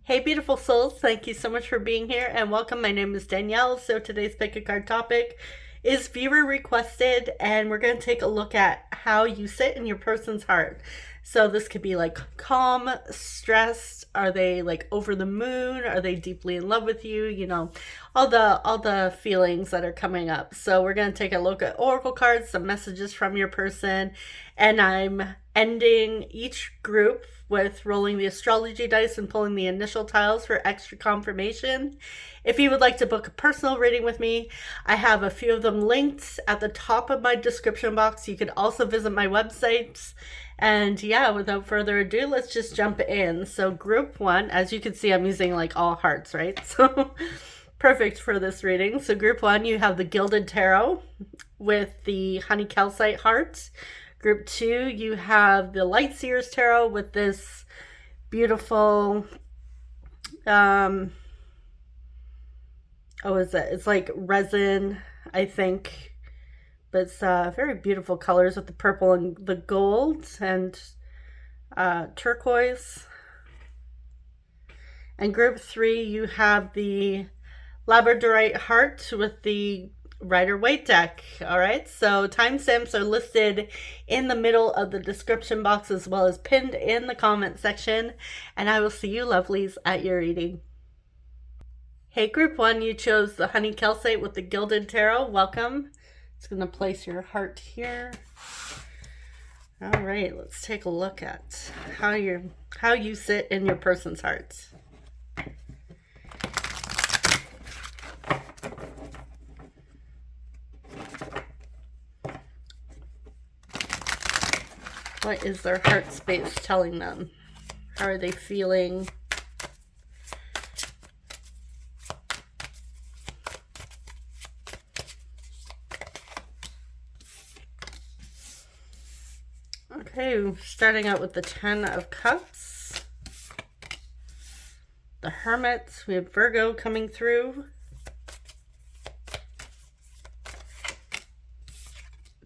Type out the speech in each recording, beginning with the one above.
Hey, beautiful souls. Thank you so much for being here and welcome. My name is Danielle. So today's pick a card topic is viewer requested, and we're going to take a look at how you sit in your person's heart. So this could be like calm, stressed. Are they like over the moon? Are they deeply in love with you? You know, all the feelings that are coming up. So we're going to take a look at oracle cards, some messages from your person, and I'm ending each group with rolling the astrology dice and pulling the initial tiles for extra confirmation. If you would like to book a personal reading with me, I have a few of them linked at the top of my description box. You could also visit my website. And yeah, without further ado, let's just jump in. So group one, as you can see, I'm using like all hearts, right? So perfect for this reading. So group one, you have the Gilded Tarot with the Honey Calcite heart. Group two, you have the Light Seers Tarot with this beautiful, it's like resin, I think, but it's very beautiful colors with the purple and the gold and turquoise. And group three, you have the Labradorite heart with the Rider-Waite deck. All right, so timestamps are listed in the middle of the description box as well as pinned in the comment section, and I will see you lovelies at your reading. Hey, group one, you chose the Honey Calcite with the Gilded Tarot. Welcome. It's going to place your heart here. All right, let's take a look at how you sit in your person's heart. What is their heart space telling them? How are they feeling? Okay, starting out with the Ten of Cups. The Hermit. We have Virgo coming through.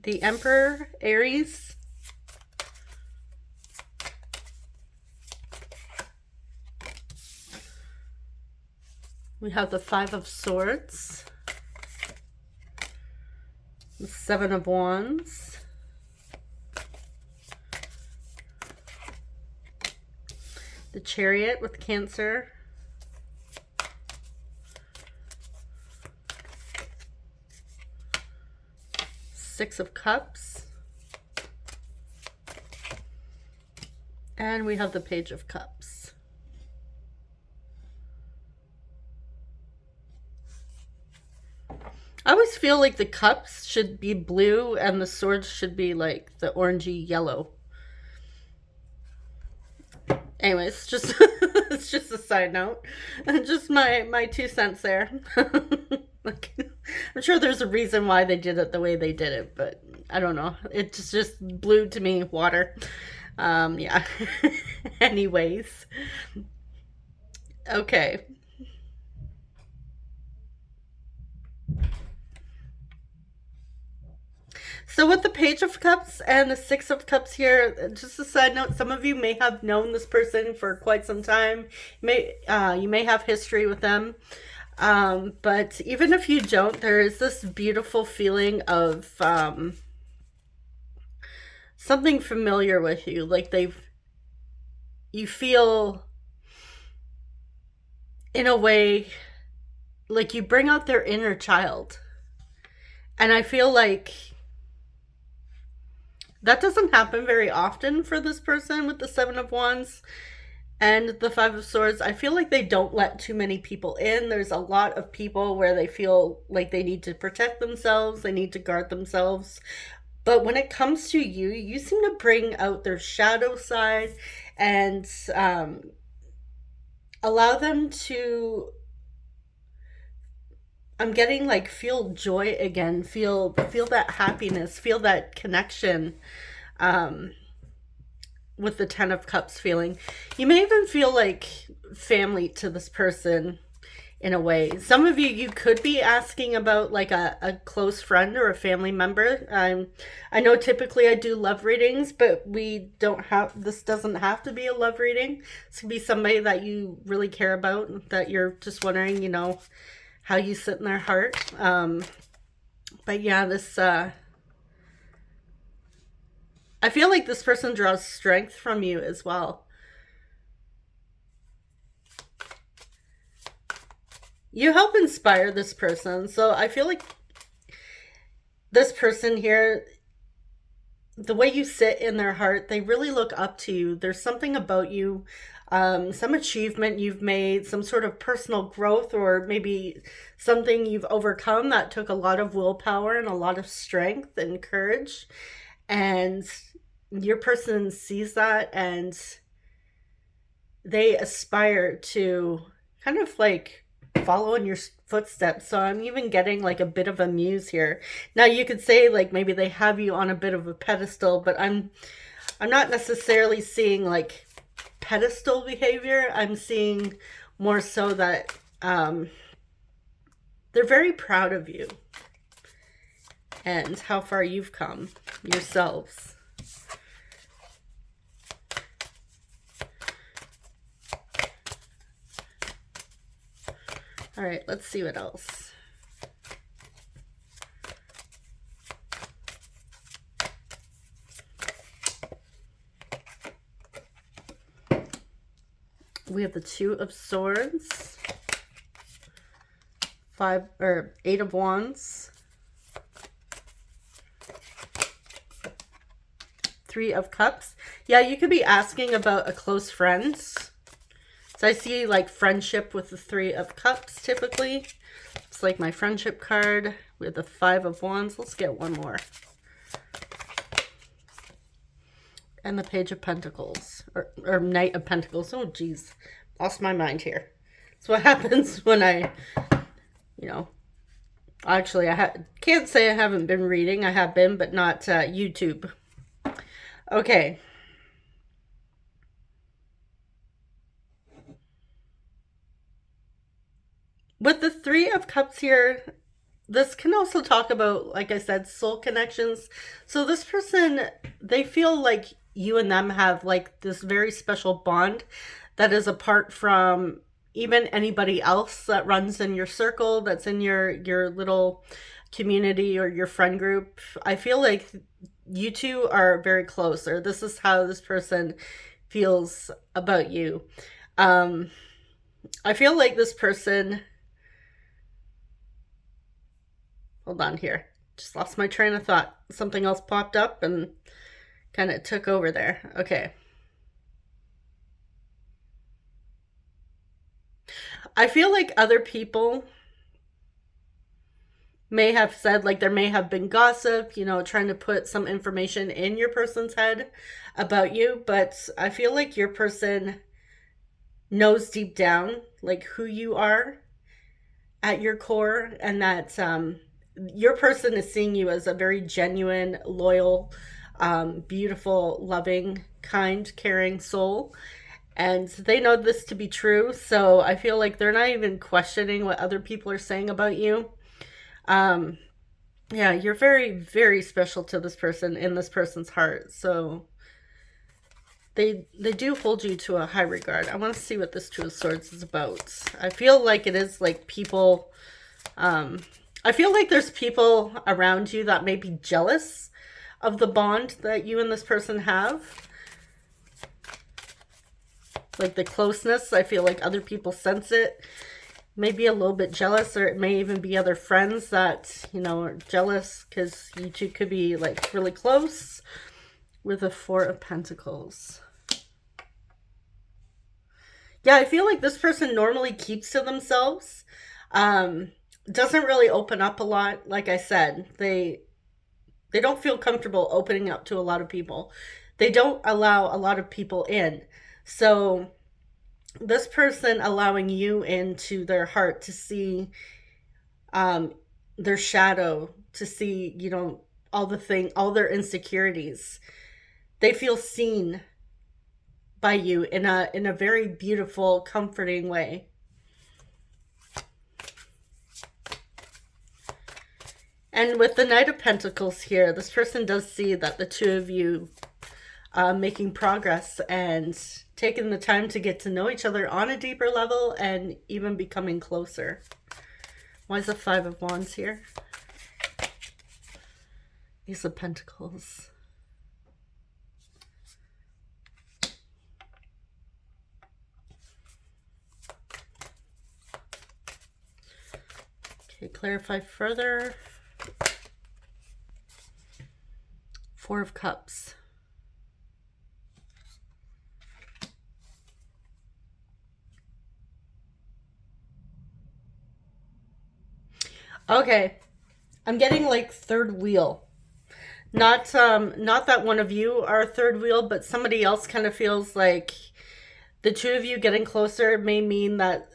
The Emperor, Aries. We have the Five of Swords, the Seven of Wands, the Chariot with Cancer, Six of Cups, and we have the Page of Cups. I always feel like the cups should be blue and the swords should be like the orangey yellow. Anyways, just it's just a side note. Just my 2 cents there. Like, I'm sure there's a reason why they did it the way they did it, but I don't know. It's just blue to me, water. Yeah. Anyways. Okay. So with the Page of Cups and the Six of Cups here, just a side note, some of you may have known this person for quite some time. You may have history with them. But even if you don't, there is this beautiful feeling of something familiar with you. Like you feel in a way like you bring out their inner child. And I feel like that doesn't happen very often for this person with the Seven of Wands and the Five of Swords. I feel like they don't let too many people in. There's a lot of people where they feel like they need to protect themselves, they need to guard themselves. But when it comes to you, you seem to bring out their shadow side and allow them to, I'm getting like feel joy again, feel that happiness, feel that connection with the Ten of Cups feeling. You may even feel like family to this person in a way. Some of you could be asking about like a close friend or a family member. I know typically I do love readings, but we don't have, this doesn't have to be a love reading. This could be somebody that you really care about, that you're just wondering, you know, how you sit in their heart. But yeah, this, I feel like this person draws strength from you as well. You help inspire this person. So I feel like this person here, the way you sit in their heart, they really look up to you. There's something about you, some achievement you've made, some sort of personal growth, or maybe something you've overcome that took a lot of willpower and a lot of strength and courage. And your person sees that and they aspire to kind of like follow in your footsteps. So I'm even getting like a bit of a muse here. Now you could say like maybe they have you on a bit of a pedestal, but I'm not necessarily seeing like pedestal behavior. I'm seeing more so that they're very proud of you and how far you've come yourselves. All right, let's see what else. We have the Two of Swords, Eight of Wands, Three of Cups. Yeah, you could be asking about a close friend. So I see like friendship with the Three of Cups typically. It's like my friendship card with the Five of Wands. Let's get one more. And the Page of Pentacles, or Knight of Pentacles. Oh, geez. Lost my mind here. That's what happens when I, you know, actually can't say I haven't been reading. I have been, but not YouTube. Okay. With the Three of Cups here, this can also talk about, like I said, soul connections. So this person, they feel like you and them have like this very special bond that is apart from even anybody else that runs in your circle, that's in your little community or your friend group. I feel like you two are very close, or this is how this person feels about you. I feel like this person, hold on here, just lost my train of thought. Something else popped up and kind of took over there. Okay. I feel like other people may have said, like there may have been gossip, you know, trying to put some information in your person's head about you, but I feel like your person knows deep down like who you are at your core, and that your person is seeing you as a very genuine, loyal, beautiful, loving, kind, caring soul. And they know this to be true. So I feel like they're not even questioning what other people are saying about you. Yeah, you're very, very special to this person, in this person's heart. So they do hold you to a high regard. I want to see what this Two of Swords is about. I feel like it is like people, I feel like there's people around you that may be jealous of the bond that you and this person have. Like the closeness, I feel like other people sense it. Maybe a little bit jealous, or it may even be other friends that, you know, are jealous because you two could be like really close. With the Four of Pentacles. Yeah, I feel like this person normally keeps to themselves. Doesn't really open up a lot. Like I said, they don't feel comfortable opening up to a lot of people. They don't allow a lot of people in. So this person allowing you into their heart to see their shadow, to see, you know, all their insecurities. They feel seen by you in a very beautiful, comforting way. And with the Knight of Pentacles here, this person does see that the two of you making progress and taking the time to get to know each other on a deeper level and even becoming closer. Why is the Five of Wands here? Ace of Pentacles. Okay, clarify further. Four of Cups. Okay, I'm getting like third wheel. Not that one of you are third wheel, but somebody else kind of feels like the two of you getting closer may mean that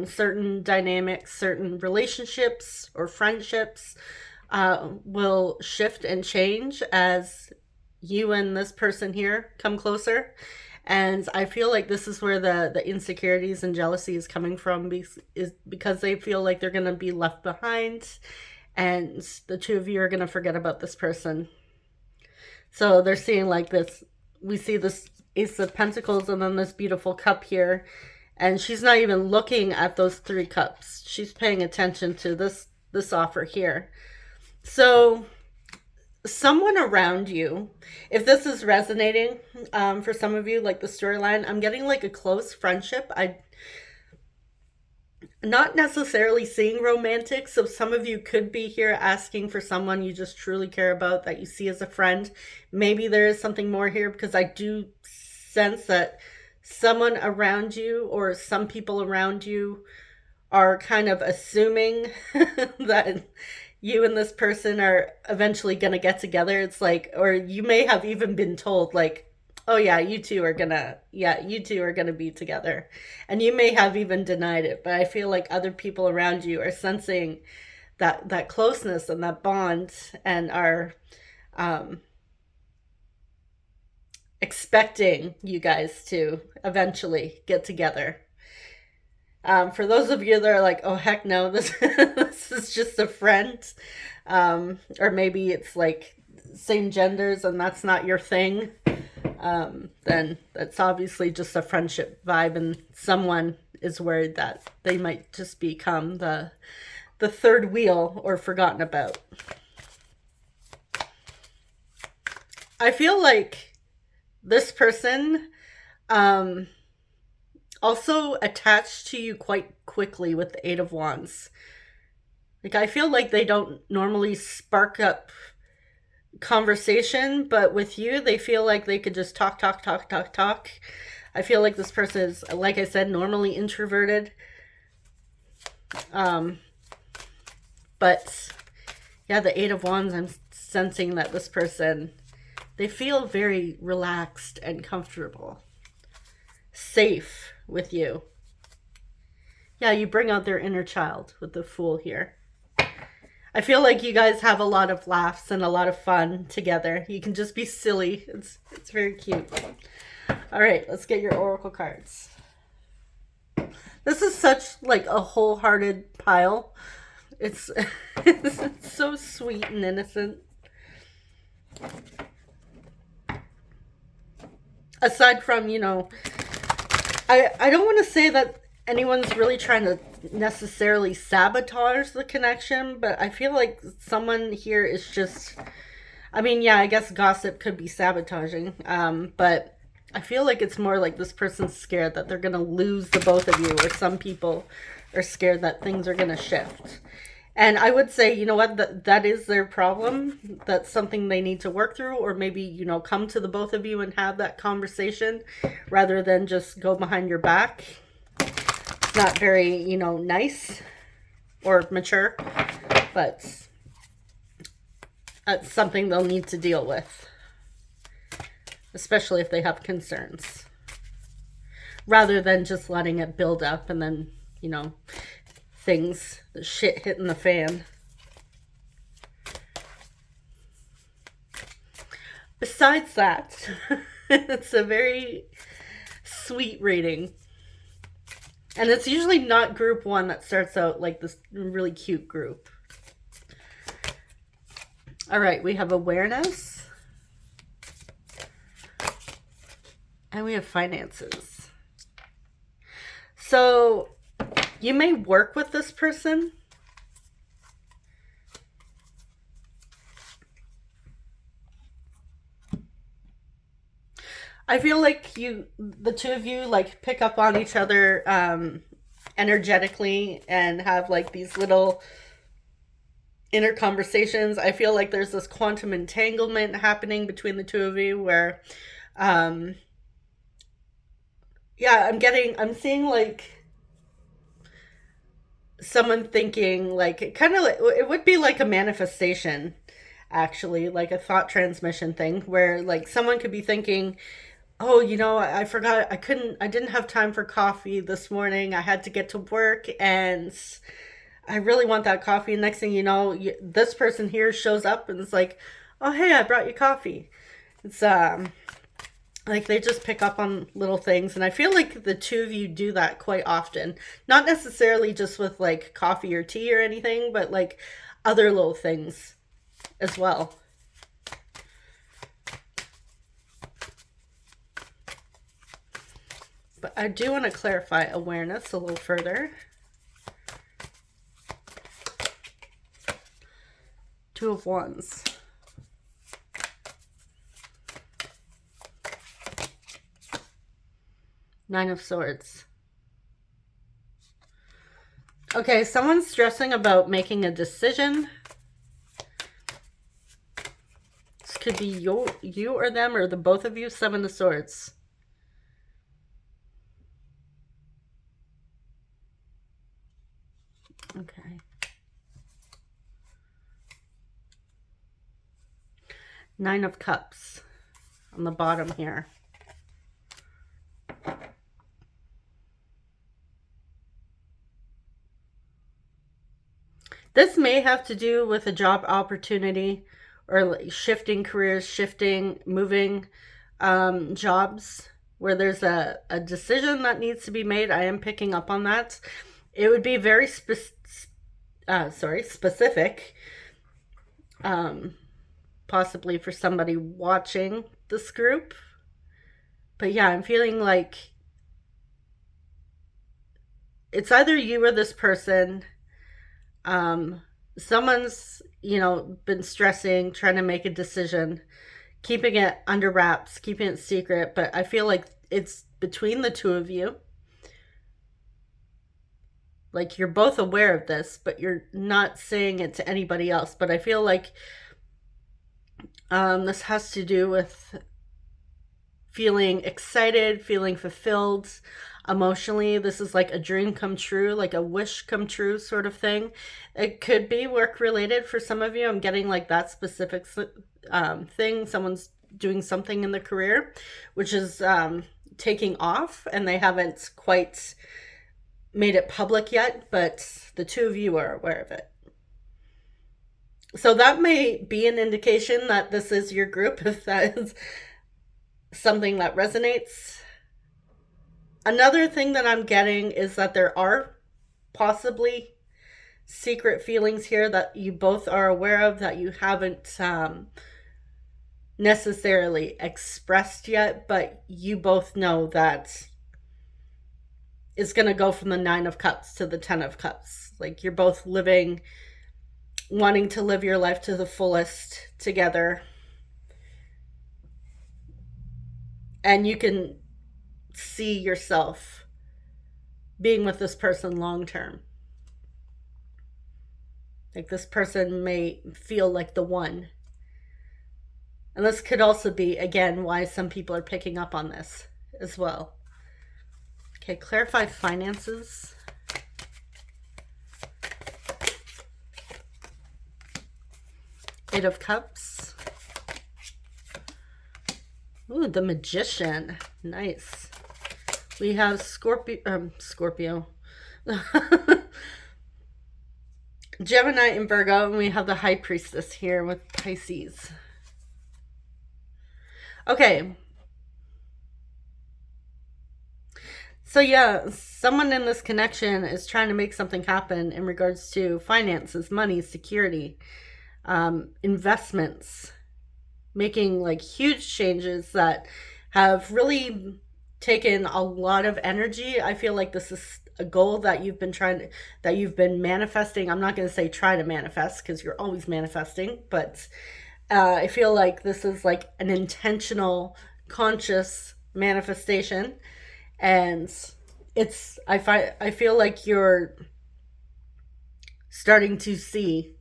certain dynamics, certain relationships or friendships will shift and change as you and this person here come closer. And I feel like this is where the insecurities and jealousy is coming from, is because they feel like they're going to be left behind and the two of you are going to forget about this person. So they're seeing like this, we see this Ace of Pentacles and then this beautiful cup here. And she's not even looking at those three cups. She's paying attention to this offer here. So someone around you, if this is resonating for some of you, like the storyline, I'm getting like a close friendship. I'm not necessarily seeing romantic, so some of you could be here asking for someone you just truly care about, that you see as a friend. Maybe there is something more here, because I do sense that someone around you or some people around you are kind of assuming that you and this person are eventually going to get together. It's like, or you may have even been told like, oh yeah, you two are gonna be together. And you may have even denied it, but I feel like other people around you are sensing that closeness and that bond and are expecting you guys to eventually get together. For those of you that are like, oh heck no, this is just a friend, or maybe it's like same genders and that's not your thing, then that's obviously just a friendship vibe, and someone is worried that they might just become the third wheel or forgotten about. I feel like this person also attached to you quite quickly with the Eight of Wands. Like, I feel like they don't normally spark up conversation, but with you, they feel like they could just talk. I feel like this person is, like I said, normally introverted. But yeah, the Eight of Wands, I'm sensing that this person, they feel very relaxed and comfortable, safe with you. Yeah, you bring out their inner child with the Fool here. I feel like you guys have a lot of laughs and a lot of fun together. You can just be silly. It's very cute. All right, let's get your oracle cards. This is such like a wholehearted pile. It's it's so sweet and innocent. Aside from, you know, I don't want to say that anyone's really trying to necessarily sabotage the connection, but I feel like someone here is just, I mean, yeah, I guess gossip could be sabotaging, but I feel like it's more like this person's scared that they're going to lose the both of you, or some people are scared that things are going to shift. And I would say, you know what, that is their problem. That's something they need to work through, or maybe, you know, come to the both of you and have that conversation rather than just go behind your back. It's not very, you know, nice or mature, but that's something they'll need to deal with, especially if they have concerns, rather than just letting it build up and then, you know, things, shit hitting the fan. Besides that, it's a very sweet reading. And it's usually not group one that starts out like this really cute group. All right, we have awareness. And we have finances. So you may work with this person. I feel like the two of you, like, pick up on each other energetically and have like these little inner conversations. I feel like there's this quantum entanglement happening between the two of you where, yeah, I'm seeing like someone thinking like, kind of like, it would be like a manifestation, actually, like a thought transmission thing where like someone could be thinking, oh, I forgot, I didn't have time for coffee this morning. I had to get to work and I really want that coffee. And next thing you know, this person here shows up and it's like, oh, hey, I brought you coffee. It's like they just pick up on little things. And I feel like the two of you do that quite often. Not necessarily just with like coffee or tea or anything, but like other little things as well. But I do want to clarify awareness a little further. Two of Wands. Nine of Swords. Okay, someone's stressing about making a decision. This could be you or them, or the both of you. Seven of Swords. Okay. Nine of Cups on the bottom here. This may have to do with a job opportunity or like shifting careers, moving jobs where there's a decision that needs to be made. I am picking up on that. It would be very specific, possibly for somebody watching this group. But yeah, I'm feeling like it's either you or this person. Someone's, been stressing, trying to make a decision, keeping it under wraps, keeping it secret. But I feel like it's between the two of you. Like you're both aware of this, but you're not saying it to anybody else. But I feel like this has to do with feeling excited, feeling fulfilled emotionally. This is like a dream come true, like a wish come true sort of thing. It could be work related for some of you. I'm getting like that specific thing. Someone's doing something in the career, which is taking off, and they haven't quite made it public yet, but the two of you are aware of it. So that may be an indication that this is your group, if that is something that resonates. Another thing that I'm getting is that there are possibly secret feelings here that you both are aware of that you haven't necessarily expressed yet, but you both know that it's going to go from the Nine of Cups to the Ten of Cups. Like you're both wanting to live your life to the fullest together. And you can see yourself being with this person long term. Like this person may feel like the one. And this could also be, again, why some people are picking up on this as well. Okay, clarify finances. Eight of Cups. Ooh, the Magician. Nice. We have Scorpio. Gemini and Virgo, and we have the High Priestess here with Pisces. Okay. So yeah, someone in this connection is trying to make something happen in regards to finances, money, security. investments, making like huge changes that have really taken a lot of energy. I feel like this is a goal that you've been manifesting. I'm not going to say try to manifest because you're always manifesting, but I feel like this is like an intentional, conscious manifestation, and I feel like you're starting to see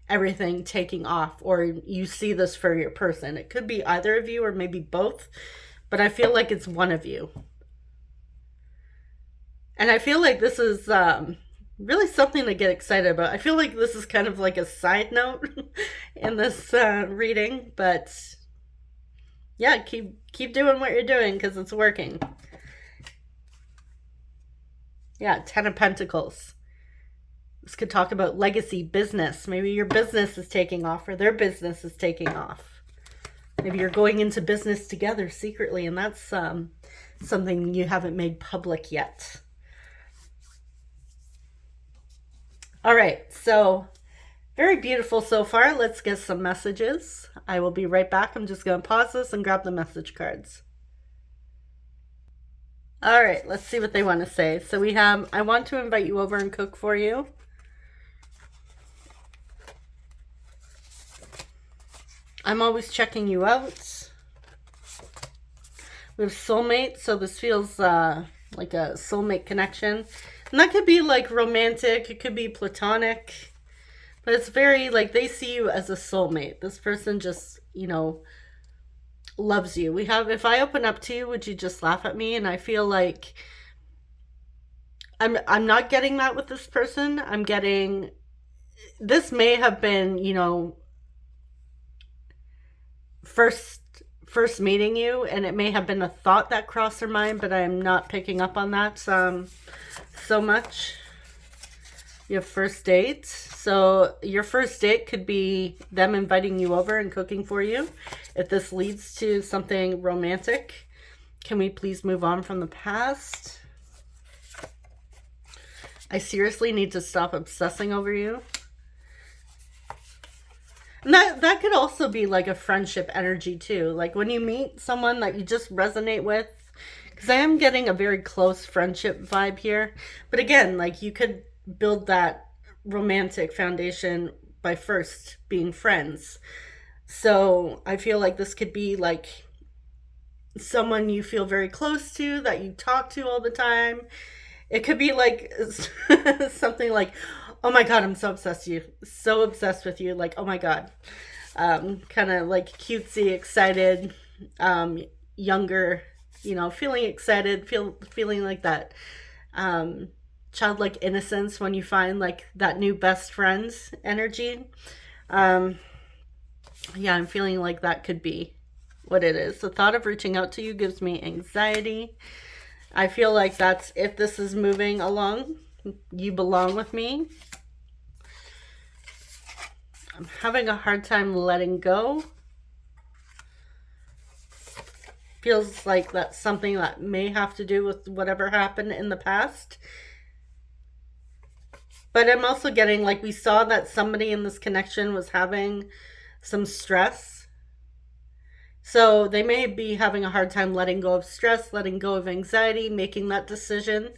everything taking off, or you see this for your person. It could be either of you or maybe both, but I feel like it's one of you. And I feel like this is really something to get excited about. I feel like this is kind of like a side note in this reading, but yeah, keep doing what you're doing because it's working. Yeah, 10 of Pentacles. This could talk about legacy, business. Maybe your business is taking off or their business is taking off. Maybe you're going into business together secretly, and that's something you haven't made public yet. All right, so very beautiful so far. Let's get some messages. I will be right back. I'm just going to pause this and grab the message cards. All right, let's see what they want to say. So we have, I want to invite you over and cook for you. I'm always checking you out. We have soulmate, so this feels like a soulmate connection. And that could be like romantic, it could be platonic, but it's very like they see you as a soulmate. This person just, you know, loves you. We have, if I open up to you, would you just laugh at me? And I feel like I'm not getting that with this person. I'm getting, this may have been, you know, first meeting you, and it may have been a thought that crossed their mind, but I'm not picking up on that so much. You have first date. So your first date could be them inviting you over and cooking for you. If this leads to something romantic, can we please move on from the past? I seriously need to stop obsessing over you. And that could also be like a friendship energy too. Like when you meet someone that you just resonate with, because I am getting a very close friendship vibe here. But again, like you could build that romantic foundation by first being friends. So I feel like this could be like someone you feel very close to, that you talk to all the time. It could be like something like, oh my God, I'm so obsessed with you. So obsessed with you. Like, oh my God. Kind of like cutesy, excited, younger, you know, feeling excited, feeling like that childlike innocence when you find like that new best friend's energy. Yeah, I'm feeling like that could be what it is. The thought of reaching out to you gives me anxiety. I feel like that's, if this is moving along, you belong with me. I'm having a hard time letting go. Feels like that's something that may have to do with whatever happened in the past. But I'm also getting, like, we saw that somebody in this connection was having some stress. So they may be having a hard time letting go of stress, letting go of anxiety, making that decision.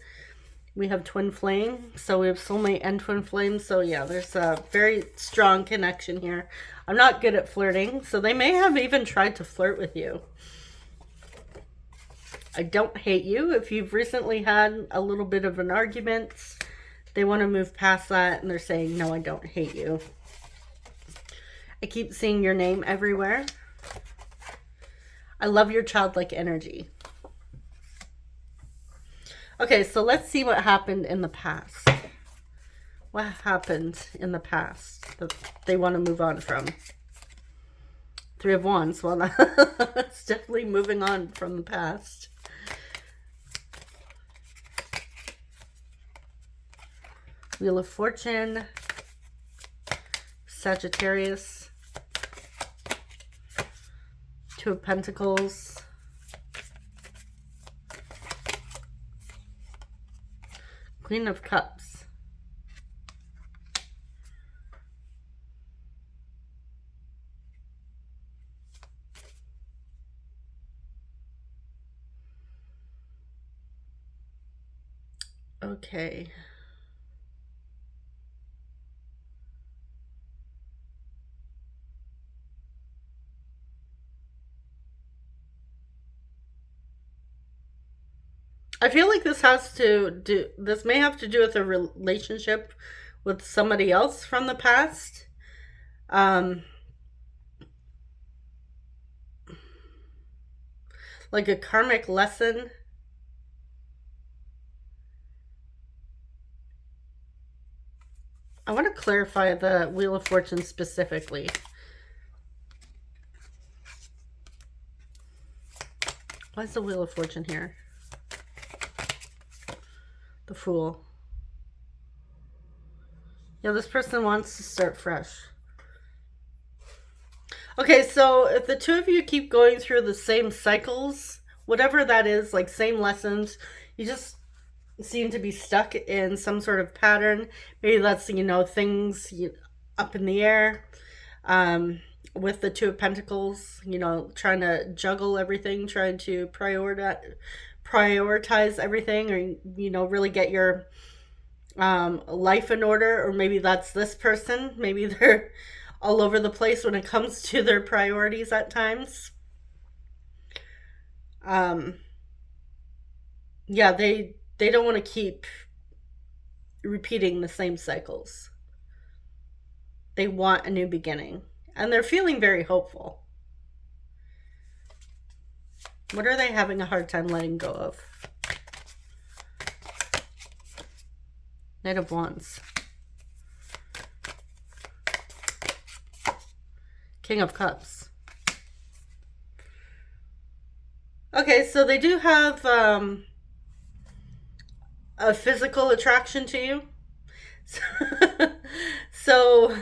We have twin flame. So we have soulmate and twin flame. So yeah, there's a very strong connection here. I'm not good at flirting. So they may have even tried to flirt with you. I don't hate you. If you've recently had a little bit of an argument, they want to move past that and they're saying, no, I don't hate you. I keep seeing your name everywhere. I love your childlike energy. Okay, so let's see what happened in the past. What happened in the past that they want to move on from? Three of Wands. Well, that's definitely moving on from the past. Wheel of Fortune. Sagittarius. Two of Pentacles. Queen of Cups. Okay. I feel like this may have to do with a relationship with somebody else from the past. Um, like a karmic lesson. I want to clarify the Wheel of Fortune specifically. Why is the Wheel of Fortune here? The Fool. Yeah, this person wants to start fresh. Okay, so if the two of you keep going through the same cycles, whatever that is, like same lessons, you just seem to be stuck in some sort of pattern. Maybe that's, things up in the air. With the Two of Pentacles, trying to juggle everything, trying to prioritize everything, or, really get your life in order. Or maybe that's this person. Maybe they're all over the place when it comes to their priorities at times. Yeah, they don't want to keep repeating the same cycles. They want a new beginning, and they're feeling very hopeful. What are they having a hard time letting go of? Knight of Wands. King of Cups. Okay, so they do have a physical attraction to you. So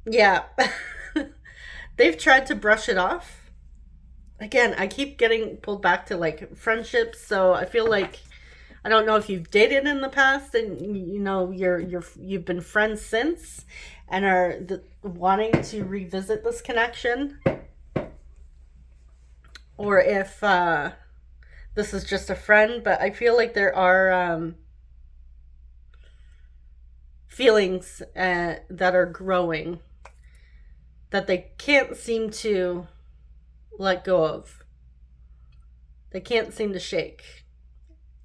yeah. They've tried to brush it off. Again, I keep getting pulled back to like friendships, so I feel like, I don't know if you've dated in the past and you've been friends since and are wanting to revisit this connection, or if this is just a friend. But I feel like there are feelings that are growing that they can't seem to let go of. They can't seem to shake.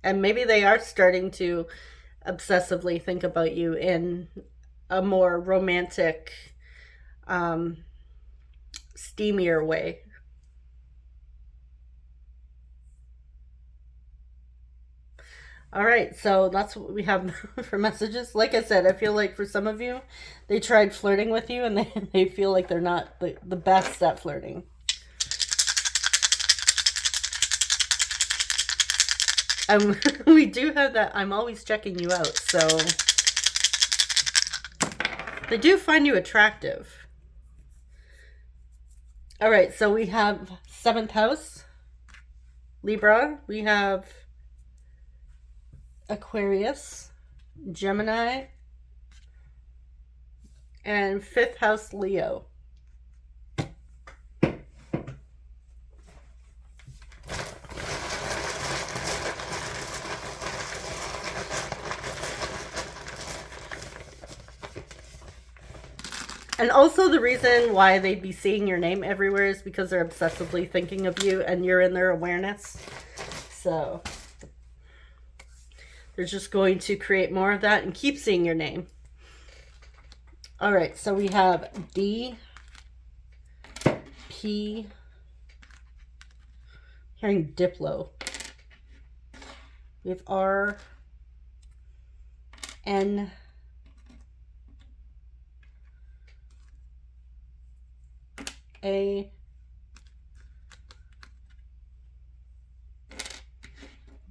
And maybe they are starting to obsessively think about you in a more romantic, steamier way. All right, so that's what we have for messages. Like I said, I feel like for some of you, they tried flirting with you and they feel like they're not the best at flirting. We do have that I'm always checking you out, so they do find you attractive. All right, so we have 7th house, Libra. We have Aquarius, Gemini, and 5th house, Leo. And also the reason why they'd be seeing your name everywhere is because they're obsessively thinking of you and you're in their awareness. So they're just going to create more of that and keep seeing your name. All right, so we have D, P, hearing Diplo. We have R, N, A,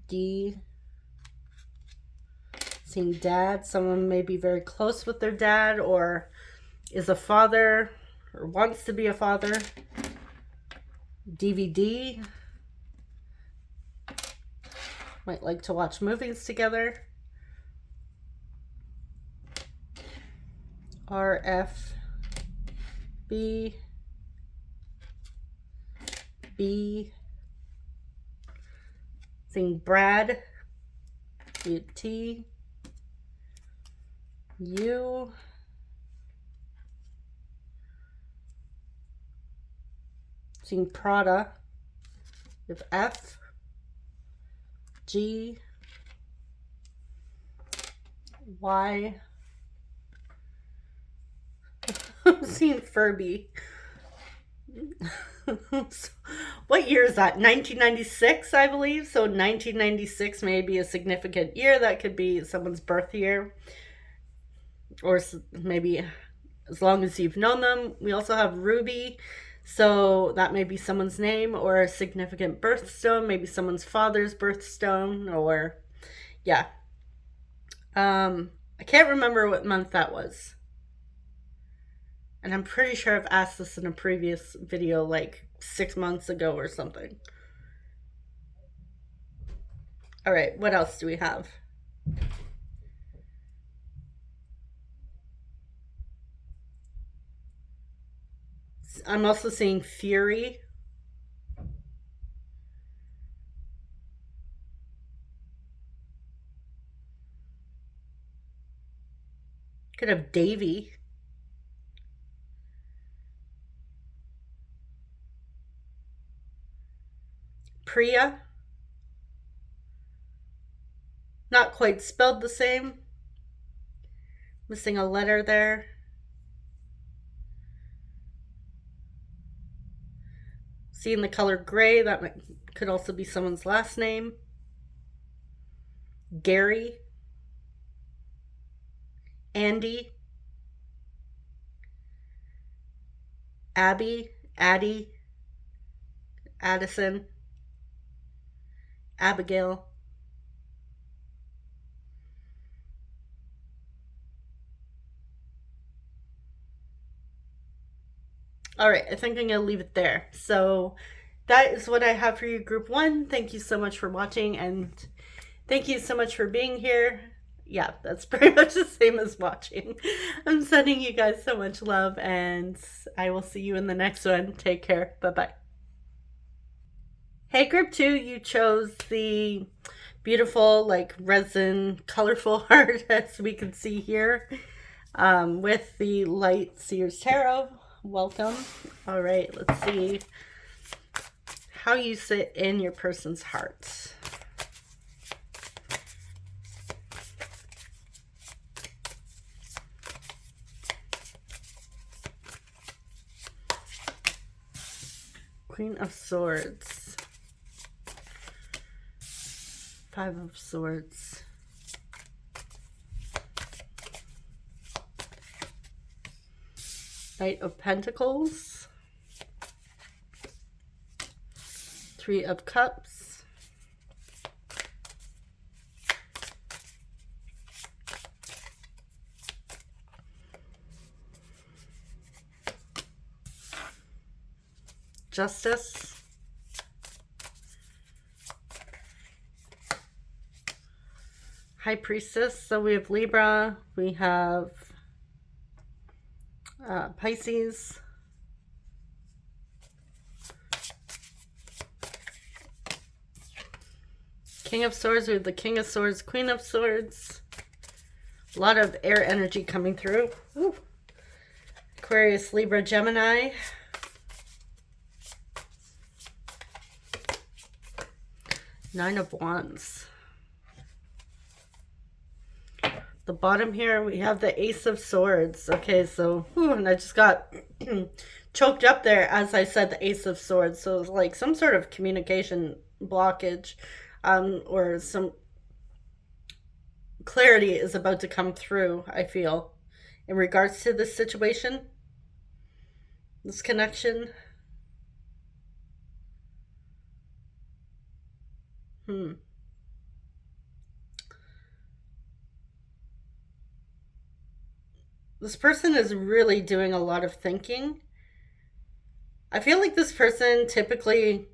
D, seeing dad. Someone may be very close with their dad or is a father or wants to be a father. DVD. Might like to watch movies together. RF, B, seeing Brad, We have T, U, seeing Prada. We have F, G, Y. I'm seeing Furby. What year is that? 1996, I believe. So 1996 may be a significant year. That could be someone's birth year, or maybe as long as you've known them. We also have Ruby, so that may be someone's name or a significant birthstone, maybe someone's father's birthstone, or yeah. I can't remember what month that was. And I'm pretty sure I've asked this in a previous video like 6 months ago or something. All right, what else do we have? I'm also seeing Fury. Could have Davy. Priya. Not quite spelled the same. Missing a letter there. Seeing the color gray, that could also be someone's last name. Gary. Andy. Abby. Addie. Addison. Abigail. All right, I think I'm going to leave it there. So that is what I have for you, Group 1. Thank you so much for watching, and thank you so much for being here. Yeah, that's pretty much the same as watching. I'm sending you guys so much love, and I will see you in the next one. Take care. Bye-bye. Hey, Group 2, you chose the beautiful, like, resin, colorful heart, as we can see here, with the Light Seers Tarot. Welcome. All right, let's see how you sit in your person's heart. Queen of Swords. 5 of Swords. Knight of Pentacles. 3 of Cups. Justice. High Priestess. So we have Libra, we have Pisces, King of Swords. We have the King of Swords, Queen of Swords. A lot of air energy coming through. Ooh. Aquarius, Libra, Gemini. Nine of Wands. The bottom here, we have the Ace of Swords. Okay, so, and I just got choked up there as I said the Ace of Swords. So it's like some sort of communication blockage, or some clarity is about to come through, I feel, in regards to this situation, this connection. This person is really doing a lot of thinking. I feel like this person typically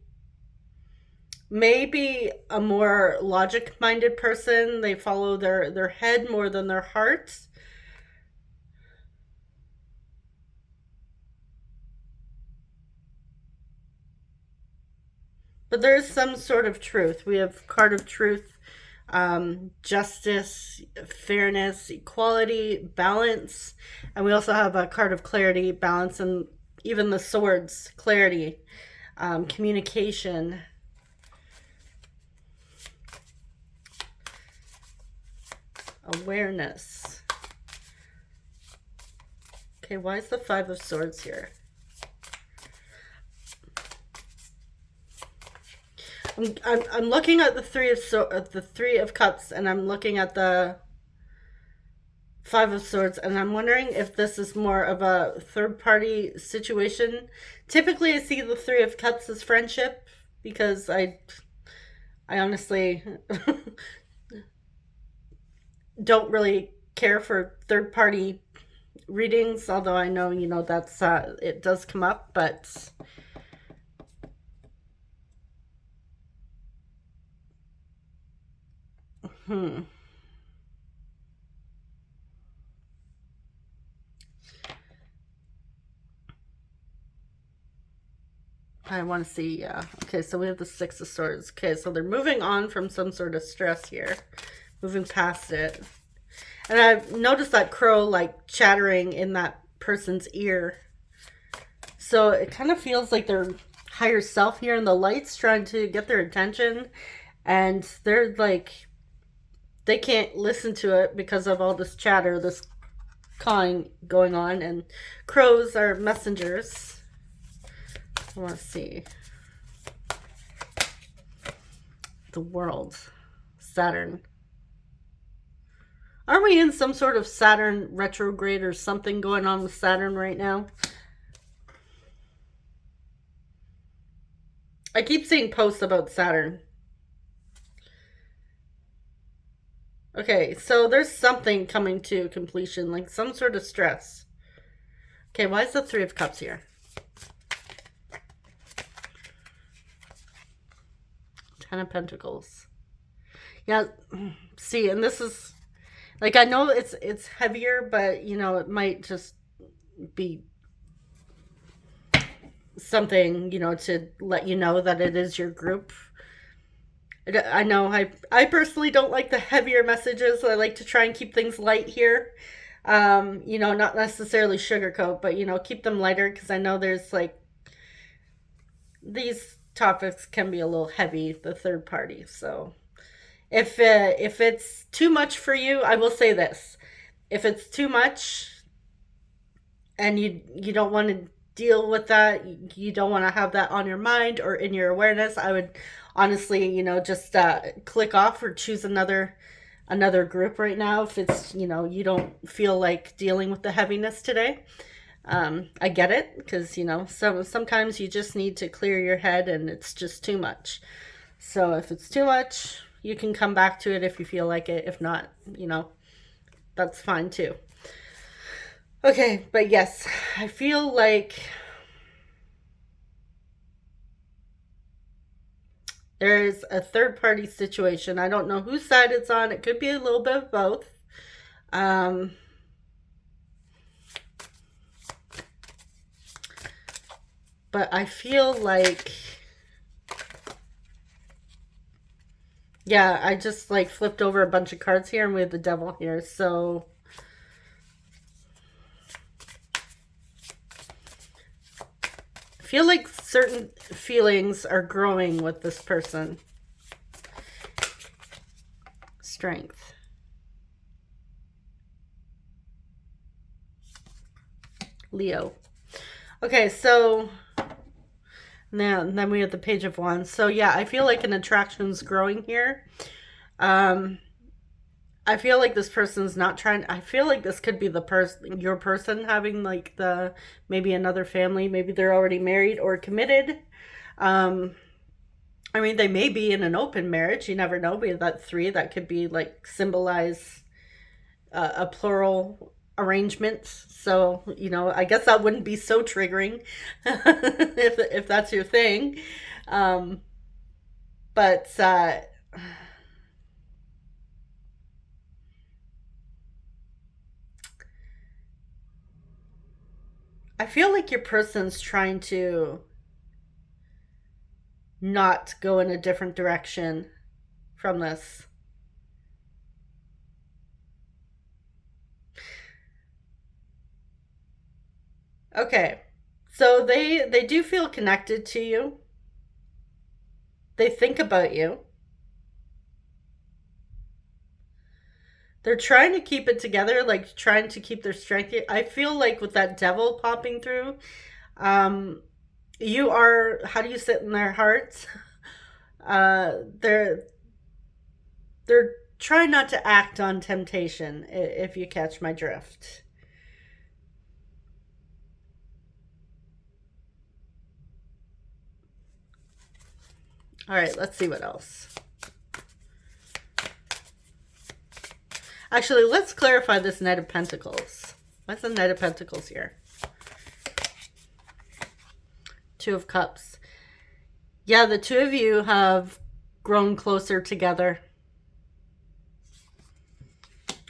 may be a more logic-minded person. They follow their head more than their heart. But there is some sort of truth. We have card of truth justice, fairness, equality, balance. And we also have a card of clarity, balance, and even the swords, clarity, communication. Awareness. Okay, why is the Five of Swords here? I'm looking at the Three of Cups, and I'm looking at the Five of Swords, and I'm wondering if this is more of a third party situation. Typically, I see the Three of Cups as friendship because I honestly don't really care for third party readings, although I know, that's it does come up, but I want to see, yeah. Okay, so we have the Six of Swords. Okay, so they're moving on from some sort of stress here, moving past it. And I've noticed that crow like chattering in that person's ear. So it kind of feels like their higher self here in the lights trying to get their attention. And they're like, they can't listen to it because of all this chatter, this cawing going on. And crows are messengers. I want to see. The world. Saturn. Are we in some sort of Saturn retrograde or something going on with Saturn right now? I keep seeing posts about Saturn. Okay, so there's something coming to completion, like some sort of stress. Okay, why is the Three of Cups here? Ten of Pentacles. Yeah, see, and this is... like, I know it's heavier, but, it might just be something, to let you know that it is your group. I know I personally don't like the heavier messages. I like to try and keep things light here. Not necessarily sugarcoat, but, keep them lighter because I know there's, like, these topics can be a little heavy, the third party, so... If it's too much for you, I will say this. If it's too much and you don't want to deal with that, you don't want to have that on your mind or in your awareness, I would honestly, just click off or choose another group right now if it's, you don't feel like dealing with the heaviness today. I get it because, sometimes you just need to clear your head and it's just too much. So if it's too much, you can come back to it if you feel like it. If not, that's fine too. Okay, but yes, I feel like there's a third party situation. I don't know whose side it's on. It could be a little bit of both. But I feel like... yeah, I just like flipped over a bunch of cards here and we have the Devil here. So I feel like certain feelings are growing with this person. Strength. Leo. Okay, so now, and then we have the Page of Wands. So yeah, I feel like an attraction's growing here. I feel like this person's not trying... I feel like this could be your person having like maybe another family. Maybe they're already married or committed. I mean, they may be in an open marriage. You never know. But that 3, that could be like symbolize a plural arrangements. So, I guess that wouldn't be so triggering if that's your thing. But I feel like your person's trying to not go in a different direction from this. Okay. So they do feel connected to you. They think about you. They're trying to keep it together, like trying to keep their strength. I feel like with that devil popping through, um, you are, how do you sit in their hearts? They're trying not to act on temptation, if you catch my drift. All right, let's see what else. Actually, let's clarify this Knight of Pentacles. What's the Knight of Pentacles here? Two of Cups. Yeah, the two of you have grown closer together.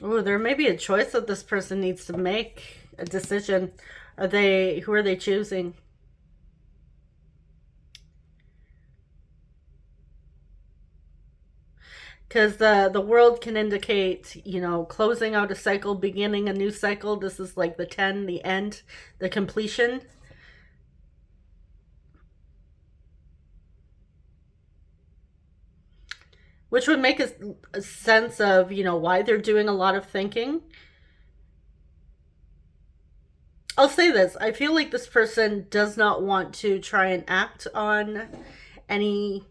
Oh, there may be a choice that this person needs to make, a decision. Who are they choosing? Because the world can indicate, closing out a cycle, beginning a new cycle. This is like the 10, the end, the completion. Which would make a sense of, why they're doing a lot of thinking. I'll say this. I feel like this person does not want to try and act on any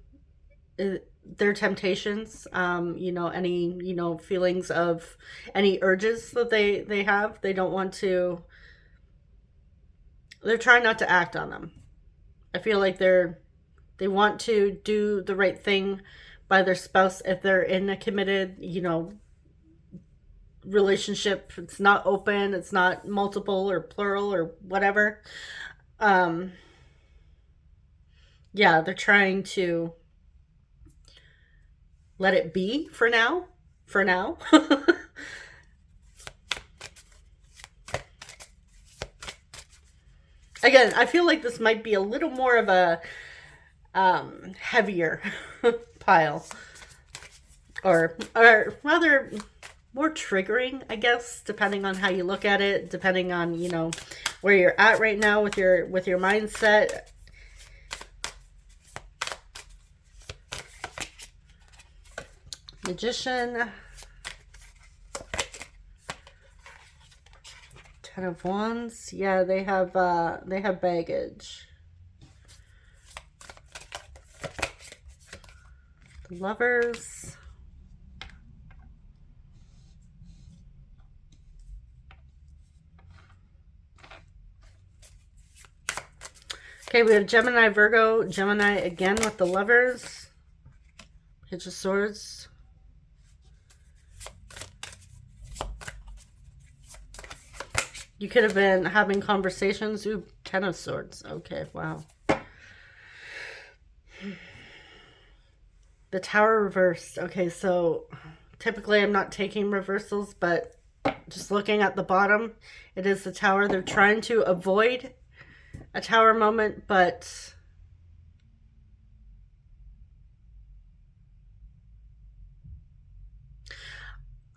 their temptations, any, feelings of any urges that they have. They don't want to, they're trying not to act on them. I feel like they want to do the right thing by their spouse if they're in a committed, relationship. It's not open, it's not multiple or plural or whatever. Yeah, they're trying to let it be for now. For now. Again, I feel like this might be a little more of a heavier pile, or rather more triggering, I guess, depending on how you look at it, depending on, where you're at right now with your mindset. Magician. Ten of Wands. Yeah, they have baggage. The Lovers. Okay, we have Gemini, Virgo, Gemini again with the Lovers. Page of Swords. You could have been having conversations. Ooh, Ten of Swords. Okay, wow. The Tower reversed. Okay, so typically I'm not taking reversals, but just looking at the bottom, it is the Tower. They're trying to avoid a Tower moment, but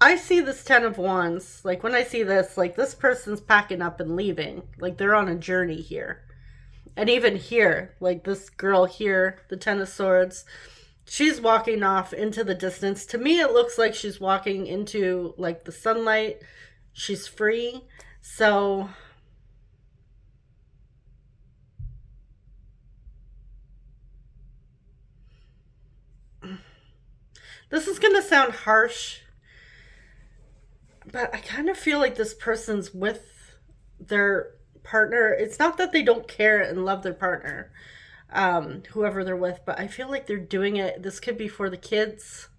I see this Ten of Wands. Like, when I see this, like, this person's packing up and leaving. Like, they're on a journey here. And even here, like this girl here, the Ten of Swords, she's walking off into the distance. To me, it looks like she's walking into, like, the sunlight. She's free. So this is going to sound harsh, but I kind of feel like this person's with their partner. It's not that they don't care and love their partner, whoever they're with, but I feel like they're doing it. This could be for the kids.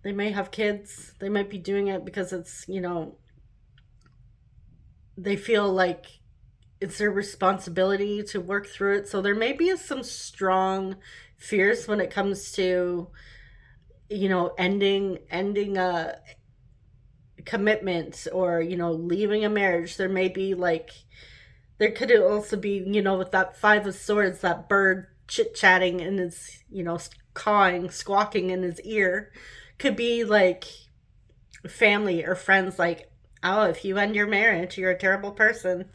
They may have kids. They might be doing it because it's, they feel like it's their responsibility to work through it. So there may be some strong fears when it comes to, ending a commitment, or, leaving a marriage. There may be, like, there could also be, with that Five of Swords, that bird chit-chatting in his, cawing, squawking in his ear. Could be, like, family or friends, like, oh, if you end your marriage, you're a terrible person.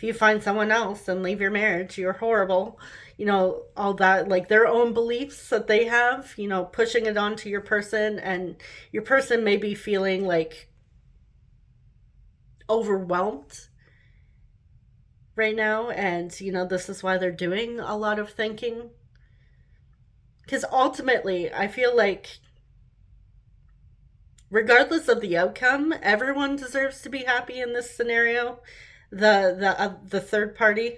if you find someone else and leave your marriage, you're horrible. All that, like their own beliefs that they have, pushing it onto your person, and your person may be feeling like overwhelmed right now, and this is why they're doing a lot of thinking. Because ultimately, I feel like regardless of the outcome, everyone deserves to be happy in this scenario. The third party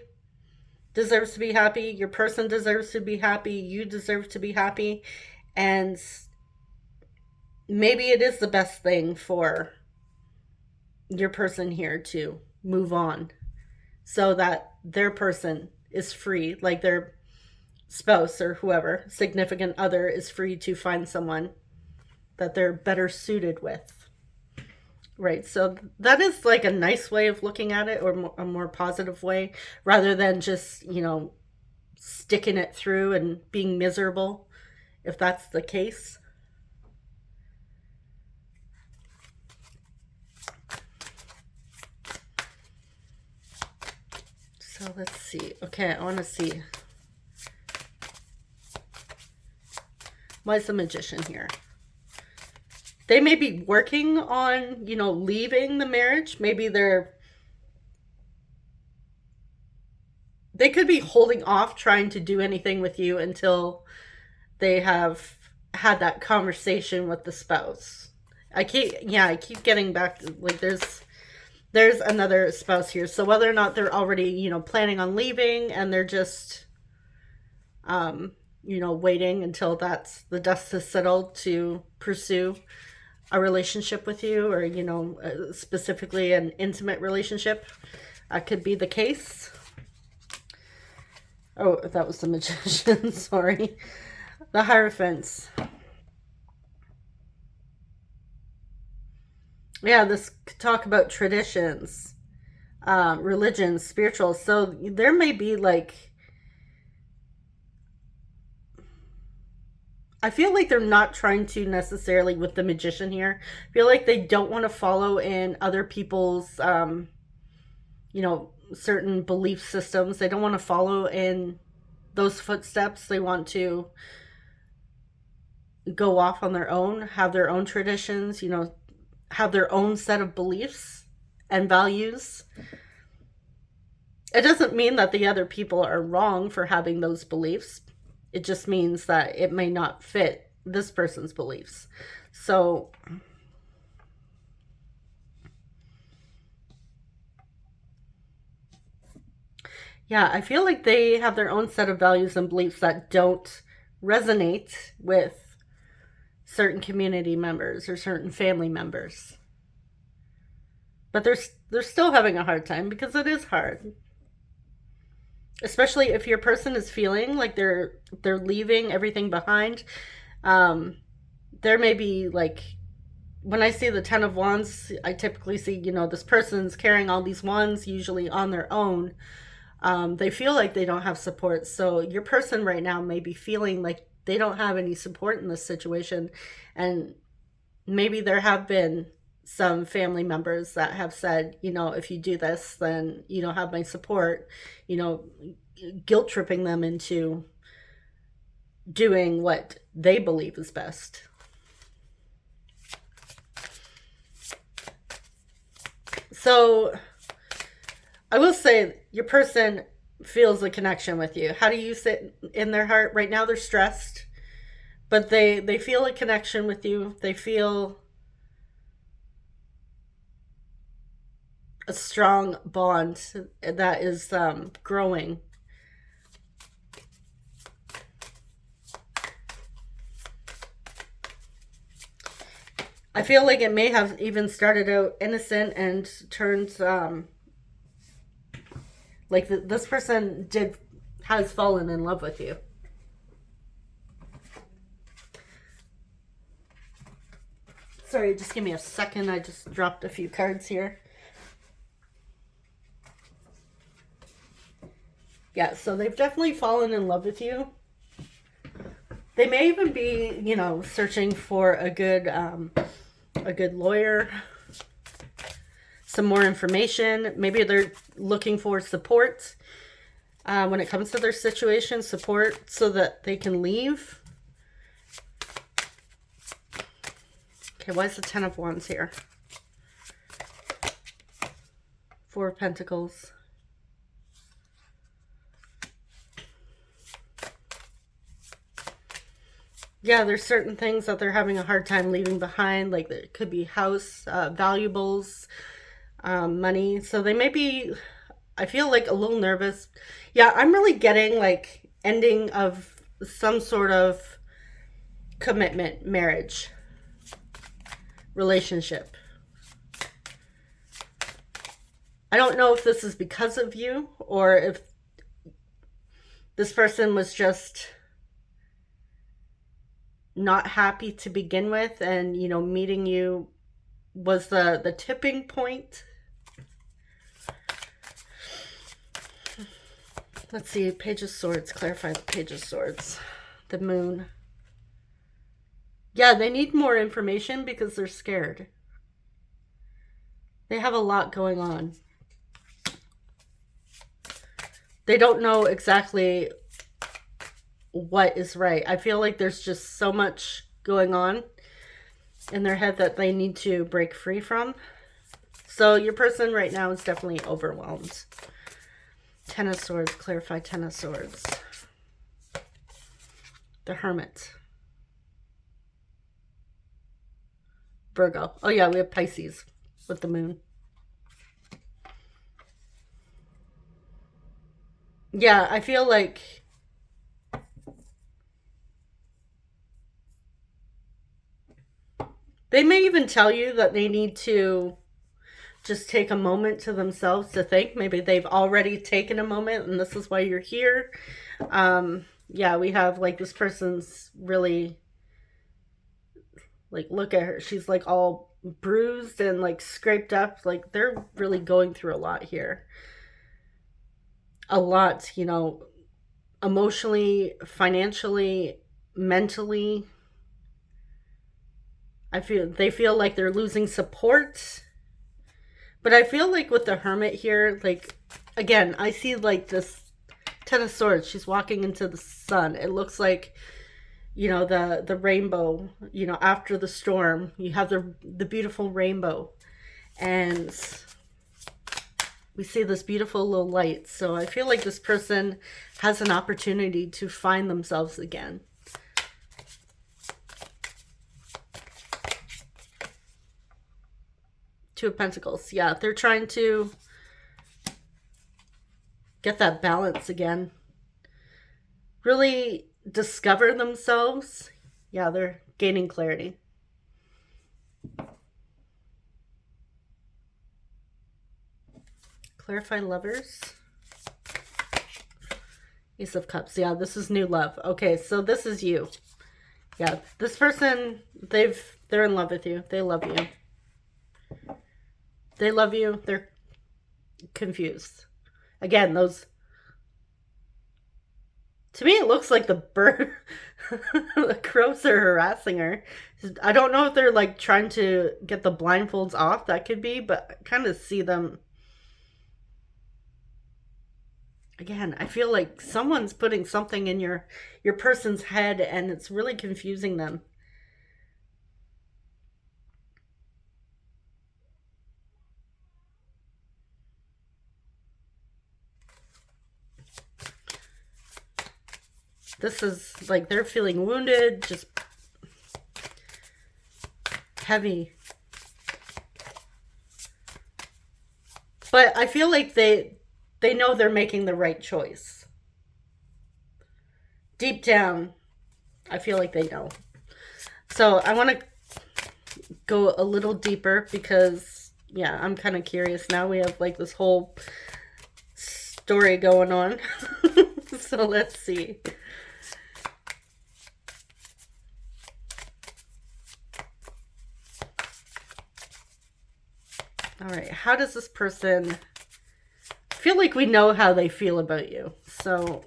deserves to be happy. Your person deserves to be happy. You deserve to be happy. And maybe it is the best thing for your person here to move on so that their person is free, like their spouse or whoever, significant other, is free to find someone that they're better suited with. Right, so that is like a nice way of looking at it, or a more positive way, rather than just, sticking it through and being miserable, if that's the case. So let's see. Okay, I want to see. Why is the Magician here? They may be working on, leaving the marriage. Maybe they could be holding off trying to do anything with you until they have had that conversation with the spouse. I keep getting back to, like, there's another spouse here. So whether or not they're already, planning on leaving, and they're just, waiting until the dust has settled to pursue a relationship with you, or, specifically an intimate relationship. That could be the case. Oh, that was the Magician. Sorry. The Hierophants. Yeah, this could talk about traditions, religion, spiritual. So there may be like, I feel like they're not trying to necessarily, with the Magician here, I feel like they don't want to follow in other people's, certain belief systems. They don't want to follow in those footsteps. They want to go off on their own, have their own traditions, have their own set of beliefs and values. It doesn't mean that the other people are wrong for having those beliefs. It just means that it may not fit this person's beliefs. So yeah, I feel like they have their own set of values and beliefs that don't resonate with certain community members or certain family members. But they're still having a hard time, because it is hard. Especially if your person is feeling like they're leaving everything behind. There may be, like, when I see the Ten of Wands, I typically see, this person's carrying all these wands, usually on their own. They feel like they don't have support. So your person right now may be feeling like they don't have any support in this situation. And maybe there have been some family members that have said, if you do this, then you don't have my support, guilt tripping them into doing what they believe is best. So I will say your person feels a connection with you. How do you sit in their heart? Right now they're stressed, but they feel a connection with you. They feel a strong bond that is growing. I feel like it may have even started out innocent and turned like this person has fallen in love with you. Sorry, just give me a second. I just dropped a few cards here. Yeah, so they've definitely fallen in love with you. They may even be, searching for a good lawyer. some more information. Maybe they're looking for support when it comes to their situation, support so that they can leave. Okay, why is the Ten of Wands here? Four of Pentacles. Yeah, there's certain things that they're having a hard time leaving behind. Like it could be house, valuables, money. So they may be, I feel like a little nervous. Yeah, I'm really getting like ending of some sort of commitment, marriage, relationship. I don't know if this is because of you or if this person was just not happy to begin with, and you know, meeting you was the tipping point. Let's see, Page of Swords, clarify the Page of Swords. The Moon. Yeah, they need more information because they're scared. They have a lot going on. They don't know exactly what is right. I feel like there's just so much going on in their head that they need to break free from. So your person right now is definitely overwhelmed. Ten of Swords, clarify Ten of Swords. The Hermit. Virgo. Oh yeah, we have Pisces with the Moon. Yeah, I feel like they may even tell you that they need to just take a moment to themselves to think. Maybe they've already taken a moment and this is why you're here. Yeah, we have like this person's really, like, look at her. She's like all bruised and like scraped up. Like they're really going through a lot here. A lot, you know, emotionally, financially, mentally. They feel like they're losing support. But I feel like with the Hermit here, like, again, I see like this Ten of Swords. She's walking into the sun. It looks like, you know, the rainbow, you know, after the storm, you have the beautiful rainbow. And we see this beautiful little light. So I feel like this person has an opportunity to find themselves again. Two of Pentacles. Yeah, they're trying to get that balance again. Really discover themselves. Yeah, they're gaining clarity. Clarify Lovers. Ace of Cups. Yeah, this is new love. Okay, so this is you. Yeah, this person, they're in love with you. They love you. They love you. They're confused. Again, those, to me, it looks like the bird, the crows are harassing her. I don't know if they're like trying to get the blindfolds off. That could be, but I kind of see them. Again, I feel like someone's putting something in your person's head and it's really confusing them. This is like they're feeling wounded, just heavy. But I feel like they know they're making the right choice. Deep down, I feel like they know. So I want to go a little deeper because, yeah, I'm kind of curious now. We have like this whole story going on. So let's see. All right, how does this person feel? Like we know how they feel about you. So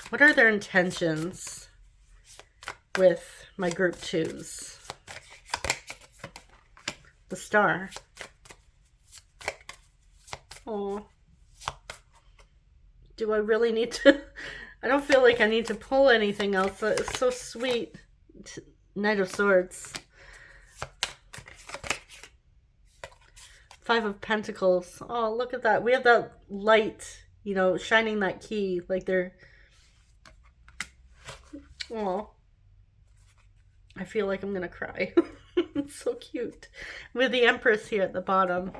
what are their intentions with my group twos? The Star. Oh, do I really need to? I don't feel like I need to pull anything else. It's so sweet. Knight of Swords. Five of Pentacles. Oh, look at that. We have that light, you know, shining that key. Like they're... Oh. I feel like I'm going to cry. It's so cute. With the Empress here at the bottom.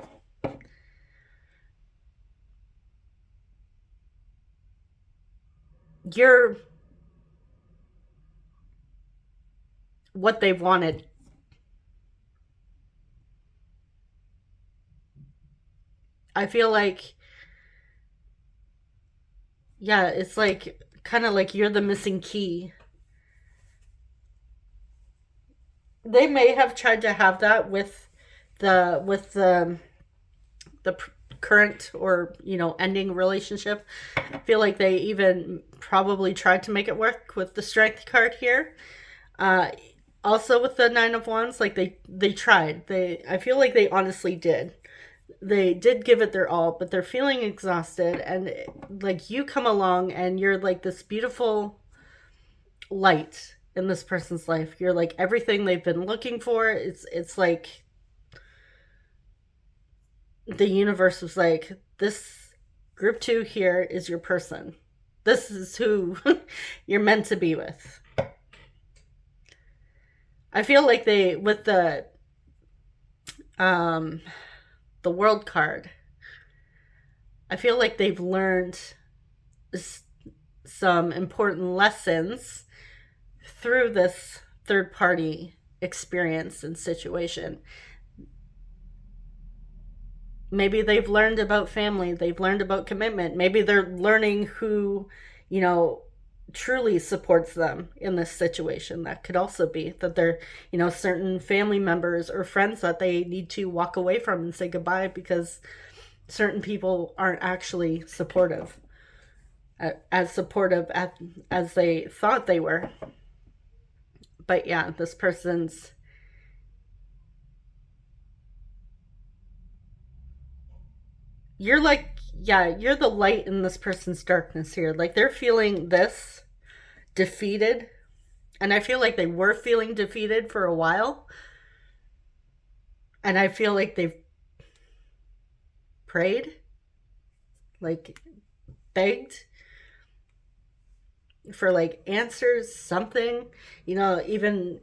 You're what they wanted. I feel like, yeah, it's like kind of like you're the missing key. They may have tried to have that with the current or, you know, ending relationship. I feel like they even probably tried to make it work with the Strength card here. Uh, Also with the Nine of Wands, like they tried. I feel like they honestly did. They did give it their all, but they're feeling exhausted, and like you come along and you're like this beautiful light in this person's life. You're like everything they've been looking for. It's like the universe was like, this group 2 here is your person. This is who you're meant to be with. I feel like they, with the World card, I feel like they've learned some important lessons through this third party experience and situation. Maybe they've learned about family, they've learned about commitment. Maybe they're learning who, you know, truly supports them in this situation. That could also be that they're, you know, certain family members or friends that they need to walk away from and say goodbye because certain people aren't actually supportive, as supportive as they thought they were. But yeah, this person's, you're like, yeah, you're the light in this person's darkness here. Like they're feeling this defeated, and I feel like they were feeling defeated for a while, and I feel like they've prayed, like begged for like answers, something, you know, even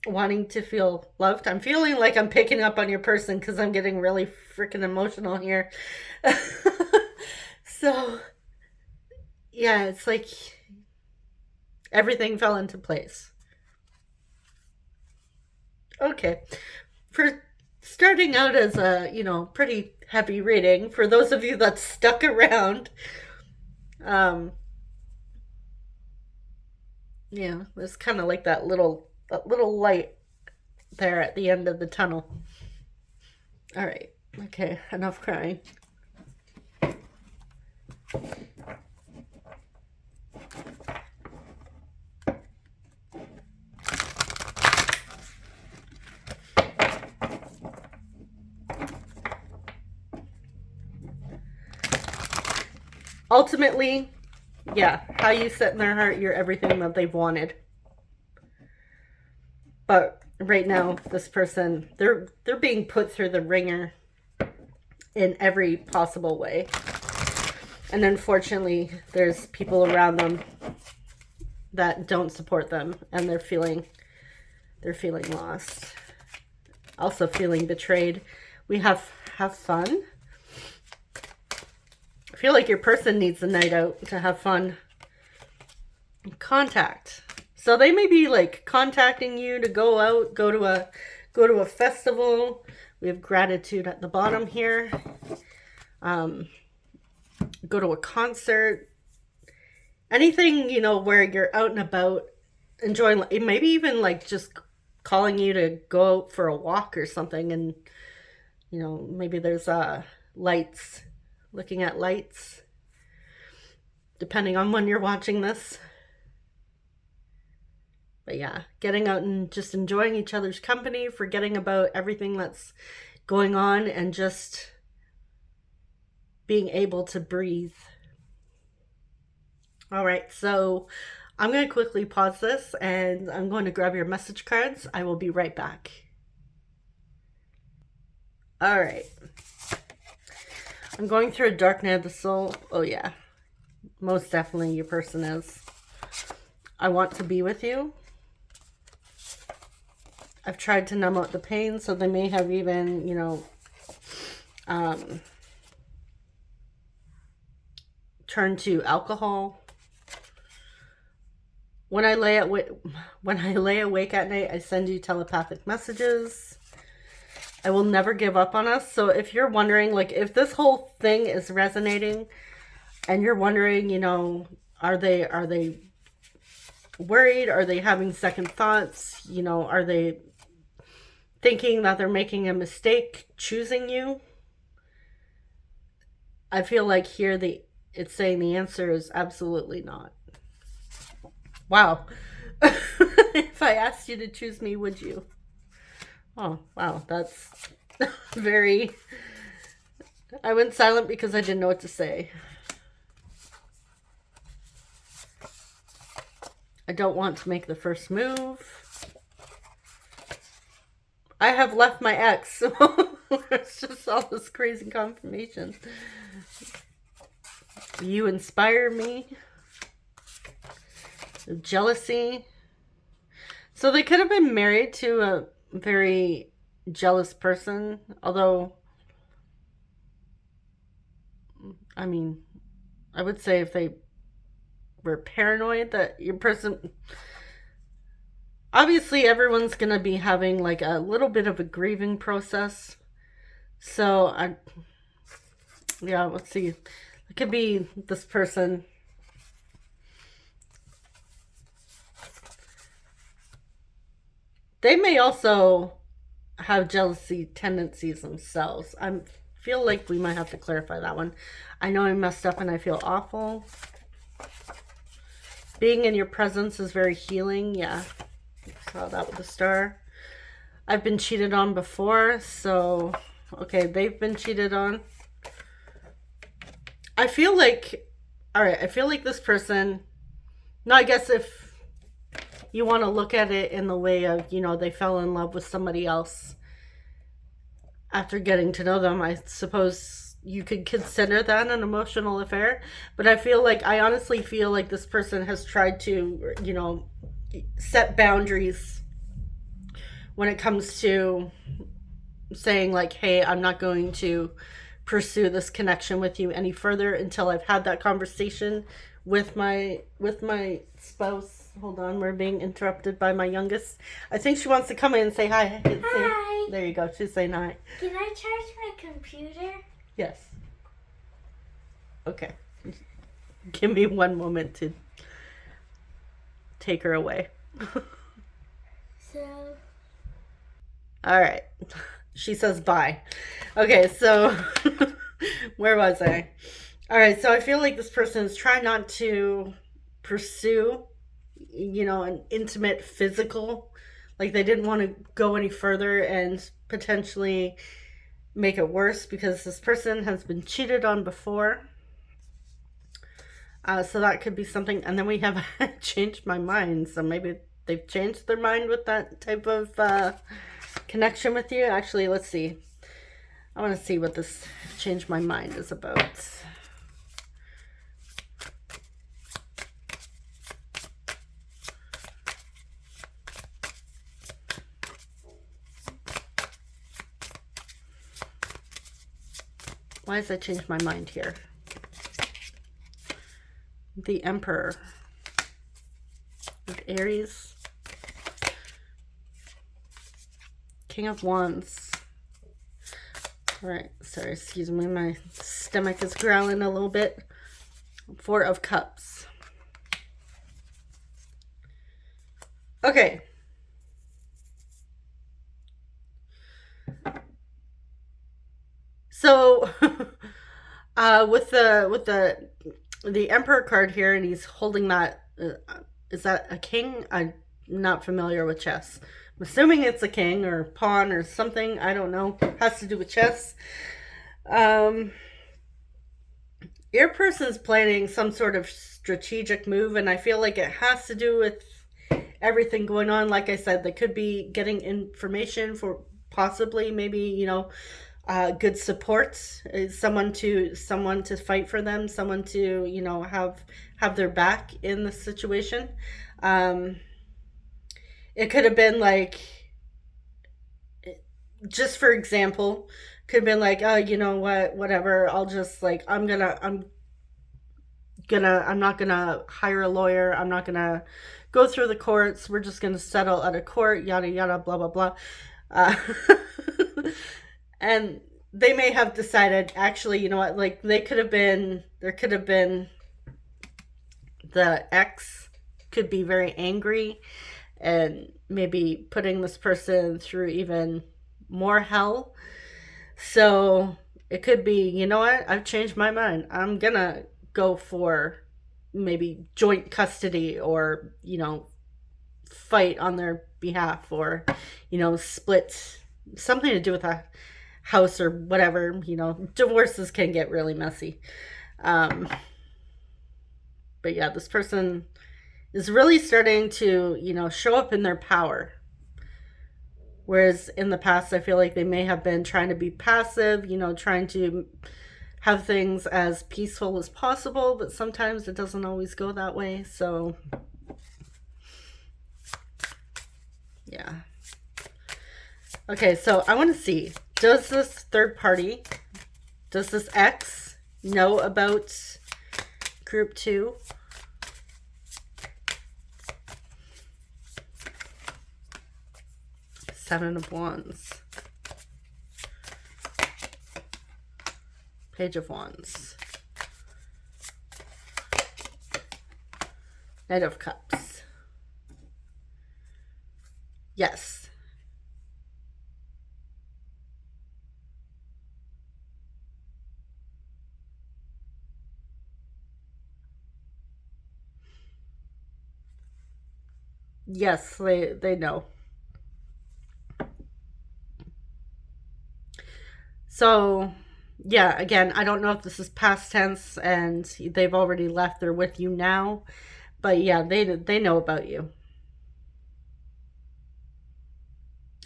wanting to feel loved. I'm feeling like I'm picking up on your person because I'm getting really freaking emotional here. So yeah, it's like everything fell into place. Okay, for starting out as a, you know, pretty heavy reading, for those of you that stuck around, um yeah, there's kind of like that little light there at the end of the tunnel. All right, okay, enough crying. Ultimately, yeah, how you sit in their heart, you're everything that they've wanted. But right now, this person, they're being put through the ringer in every possible way. And unfortunately, there's people around them that don't support them, and they're feeling lost. Also feeling betrayed. We have fun. I feel like your person needs a night out to have fun. Contact. So they may be like contacting you to go out, go to a festival. We have gratitude at the bottom here. Go to a concert. Anything, you know, where you're out and about, enjoying, maybe even like just calling you to go out for a walk or something, and you know, maybe there's lights, looking at lights, depending on when you're watching this. But yeah, getting out and just enjoying each other's company, forgetting about everything that's going on, and just being able to breathe. All right, so I'm going to quickly pause this and I'm going to grab your message cards. I will be right back. All right. I'm going through a dark night of the soul. Oh, yeah. Most definitely your person is. I want to be with you. I've tried to numb out the pain, so they may have even, turned to alcohol. When I lay awake at night, I send you telepathic messages. I will never give up on us. So if you're wondering, like, if this whole thing is resonating and you're wondering, are they worried? Are they having second thoughts? Are they thinking that they're making a mistake choosing you? I feel like here it's saying the answer is absolutely not. Wow. If I asked you to choose me, would you? Oh, wow. That's very... I went silent because I didn't know what to say. I don't want to make the first move. I have left my ex. It's just all this crazy confirmation. You inspire me. Jealousy. So they could have been married to a very jealous person. Although, I mean, I would say if they were paranoid that your person... Obviously, everyone's going to be having like a little bit of a grieving process. So, let's see. It could be this person... They may also have jealousy tendencies themselves. I feel like we might have to clarify that one. I know I messed up and I feel awful. Being in your presence is very healing. Yeah, saw that with the star. I've been cheated on before, so okay, they've been cheated on. I feel like, all right, I feel like this person, no, I guess if you want to look at it in the way of, they fell in love with somebody else after getting to know them, I suppose you could consider that an emotional affair. But I honestly feel like this person has tried to, set boundaries when it comes to saying like, hey, I'm not going to pursue this connection with you any further until I've had that conversation with my spouse. Hold on, we're being interrupted by my youngest. I think she wants to come in and say hi. Hi. There you go. She's saying hi. Can I charge my computer? Yes. Okay. Give me one moment to take her away. So. All right. She says bye. Okay, so where was I? All right, so I feel like this person is trying not to pursue, an intimate physical. Like they didn't want to go any further and potentially make it worse because this person has been cheated on before. So that could be something. And then we have changed my mind. So maybe they've changed their mind with that type of connection with you. Actually, let's see. I want to see what this change my mind is about. Why has that changed my mind here? The Emperor with Aries. King of Wands. All right, sorry, excuse me, my stomach is growling a little bit. Four of Cups. Okay. So, with the Emperor card here, and he's holding that. Is that a king? not familiar with chess. I'm assuming it's a king or pawn or something. I don't know. Has to do with chess. Your person's planning some sort of strategic move, and I feel like it has to do with everything going on. Like I said, they could be getting information for possibly maybe good support, someone to fight for them, someone to have their back in the situation. It could have been like, just for example, could have been like, oh, you know what, whatever, I'll just like, I'm not gonna hire a lawyer, I'm not gonna go through the courts, we're just gonna settle at a court, yada yada, blah blah blah. And they may have decided, actually, you know what, like there could have been the ex could be very angry and maybe putting this person through even more hell. So it could be, you know what, I've changed my mind, I'm gonna go for maybe joint custody, or fight on their behalf, or split, something to do with a house or whatever. Divorces can get really messy. But yeah, this person is really starting to show up in their power, whereas in the past I feel like they may have been trying to be passive, trying to have things as peaceful as possible, but sometimes it doesn't always go that way. So yeah. Okay, so I want to see, does this third party, does this ex know about group 2? Seven of Wands. Page of Wands. Knight of Cups. Yes. Yes, they know. So, yeah, again, I don't know if this is past tense and they've already left, they're with you now. But yeah, they know about you.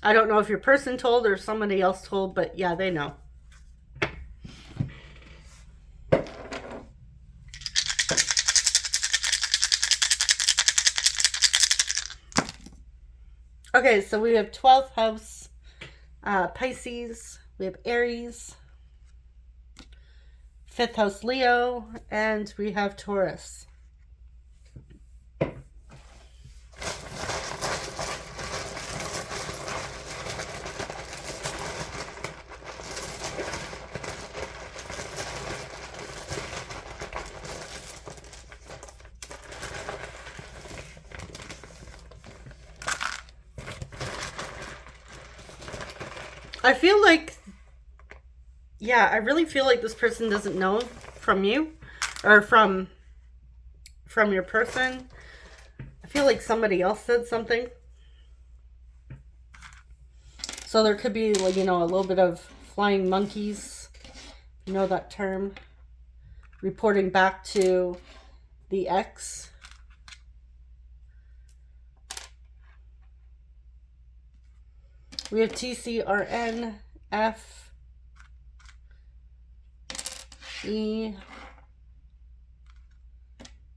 I don't know if your person told or somebody else told, but yeah, they know. Okay, so we have 12th house, Pisces, we have Aries, 5th house Leo, and we have Taurus. I feel like, yeah, I really feel like this person doesn't know from you, or from your person. I feel like somebody else said something. So there could be, like, a little bit of flying monkeys, that term, reporting back to the ex. We have TCRN, F, E,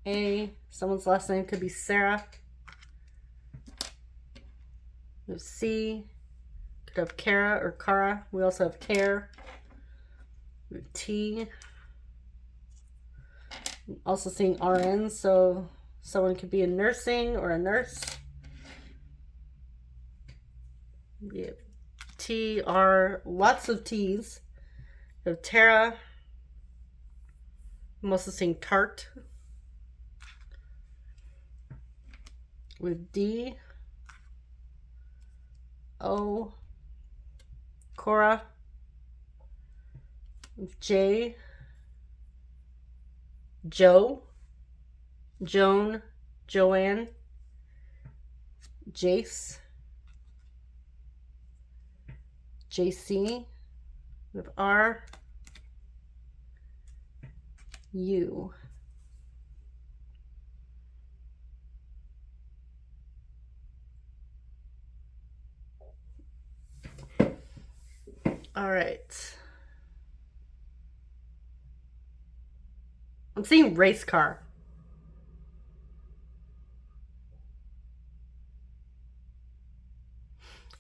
A. Someone's last name could be Sarah. We have C. Could have Kara or Kara. We also have Care. We have T. I'm also seeing RN, so someone could be in nursing or a nurse. We have T, R, lots of T's. We have Tara. I'm also seeing Tart. We have D, O, Cora. We have J, Joe, Joan, Joanne. Jace, JC, we have R, U. All right. I'm seeing race car.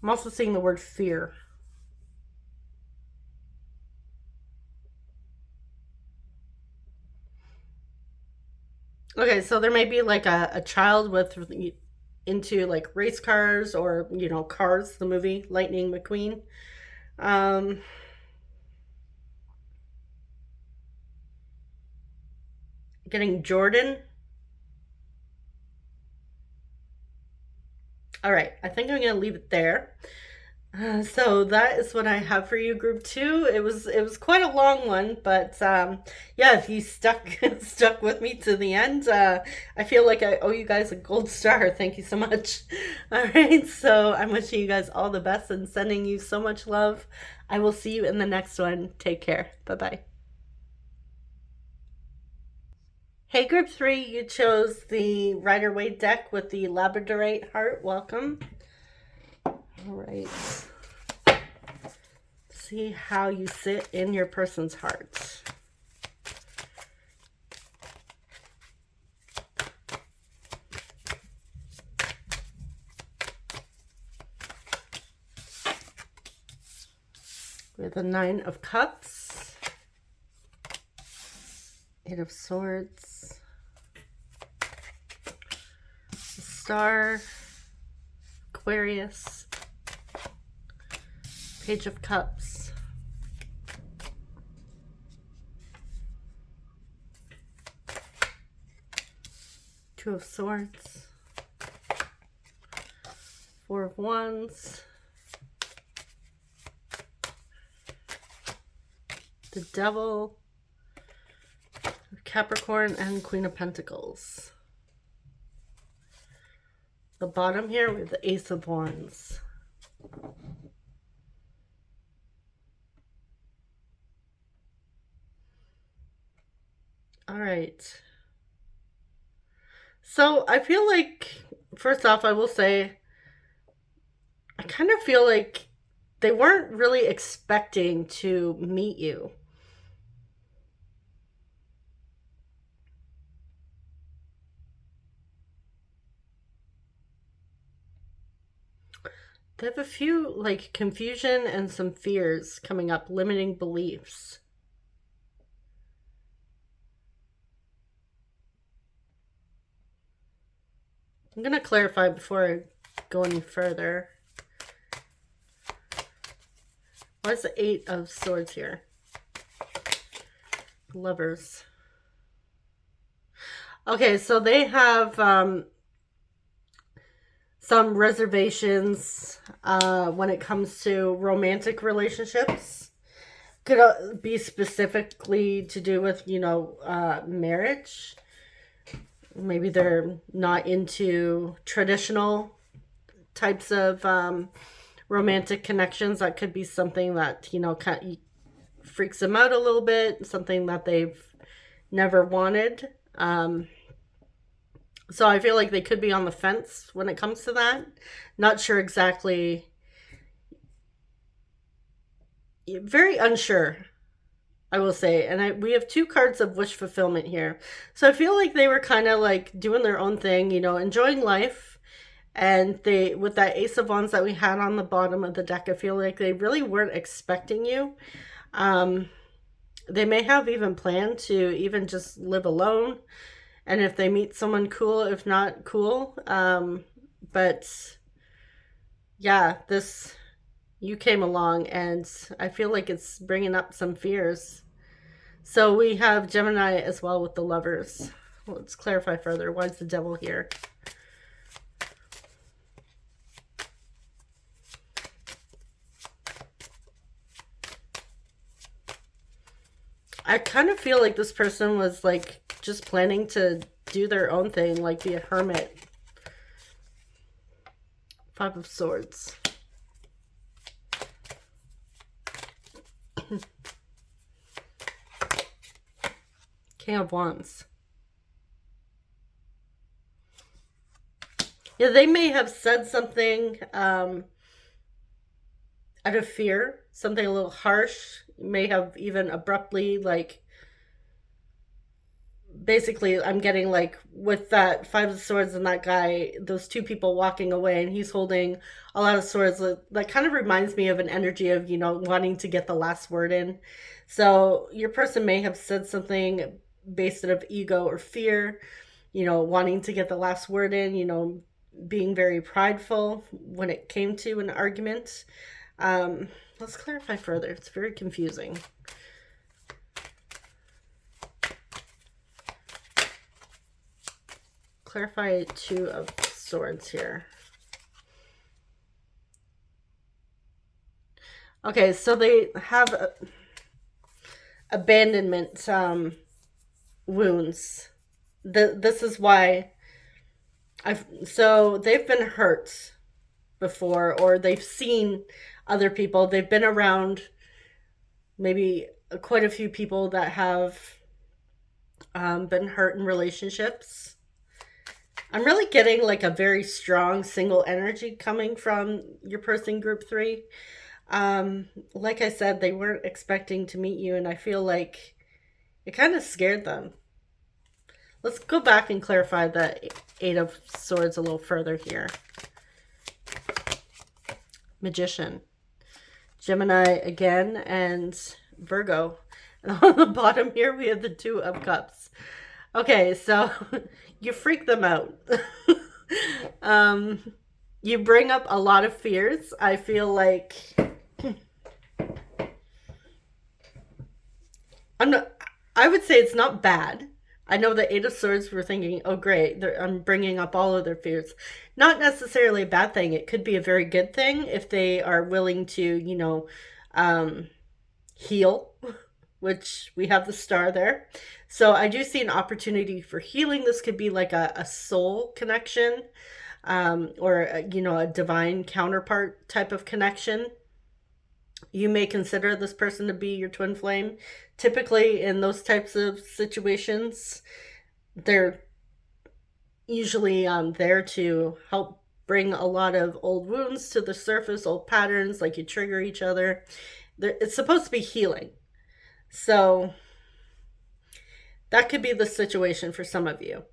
I'm also seeing the word fear. Okay, so there may be like a child with into like race cars or, you know, Cars, the movie, Lightning McQueen. Getting Jordan. All right, I think I'm gonna leave it there. So that is what I have for you, group two. It was quite a long one, but yeah, if you stuck with me to the end, I feel like I owe you guys a gold star. Thank you so much. All right, so I'm wishing you guys all the best and sending you so much love. I will see you in the next one. Take care. Bye bye. Hey, group three, you chose the Rider-Waite deck with the Labradorite heart. Welcome. All right. See how you sit in your person's heart. We have the Nine of Cups, Eight of Swords, the Star, Aquarius, Page of Cups, Two of Swords, Four of Wands, the Devil, Capricorn, and Queen of Pentacles. The bottom here with the Ace of Wands. All right. So I feel like, first off, I will say, I kind of feel like they weren't really expecting to meet you. They have a few, like, confusion and some fears coming up, limiting beliefs. I'm going to clarify before I go any further. Why is the Eight of Swords here? Lovers. Okay, so they have some reservations when it comes to romantic relationships. Could be specifically to do with, you know, marriage. Maybe they're not into traditional types of romantic connections. That could be something that, you know, kind of freaks them out a little bit, something that they've never wanted. So I feel like they could be on the fence when it comes to that. Not sure exactly. Very unsure, I will say. And we have two cards of wish fulfillment here. So I feel like they were kind of like doing their own thing, you know, enjoying life. And they, with that Ace of Wands that we had on the bottom of the deck, I feel like they really weren't expecting you. They may have even planned to even just live alone. And if they meet someone cool, if not cool. But yeah, you came along and I feel like it's bringing up some fears. So we have Gemini as well with the Lovers. Let's clarify further. Why is the Devil here? I kind of feel like this person was like just planning to do their own thing, like be a hermit. Five of Swords. King of Wands. Yeah, they may have said something out of fear, something a little harsh. May have even abruptly, like, basically, I'm getting like with that Five of Swords and that guy, those two people walking away, and he's holding a lot of swords. That kind of reminds me of an energy of, wanting to get the last word in. So your person may have said something based out of ego or fear, wanting to get the last word in, being very prideful when it came to an argument. Let's clarify further. It's very confusing. Clarify Two of Swords here. Okay, so they have abandonment wounds. This is why so they've been hurt before, or they've seen other people. They've been around maybe quite a few people that have been hurt in relationships. I'm really getting like a very strong single energy coming from your person, group 3. Like I said, they weren't expecting to meet you, and I feel like it kind of scared them. Let's go back and clarify the Eight of Swords a little further here. Magician. Gemini again, and Virgo. And on the bottom here, we have the Two of Cups. Okay, so you freak them out. You bring up a lot of fears. I feel like I would say it's not bad. I know the Eight of Swords were thinking, oh great, I'm bringing up all of their fears. Not necessarily a bad thing. It could be a very good thing if they are willing to, heal, which we have the Star there. So I do see an opportunity for healing. This could be like a soul connection, or a divine counterpart type of connection. You may consider this person to be your twin flame. Typically in those types of situations, they're usually there to help bring a lot of old wounds to the surface, old patterns, like you trigger each other. It's supposed to be healing. So that could be the situation for some of you.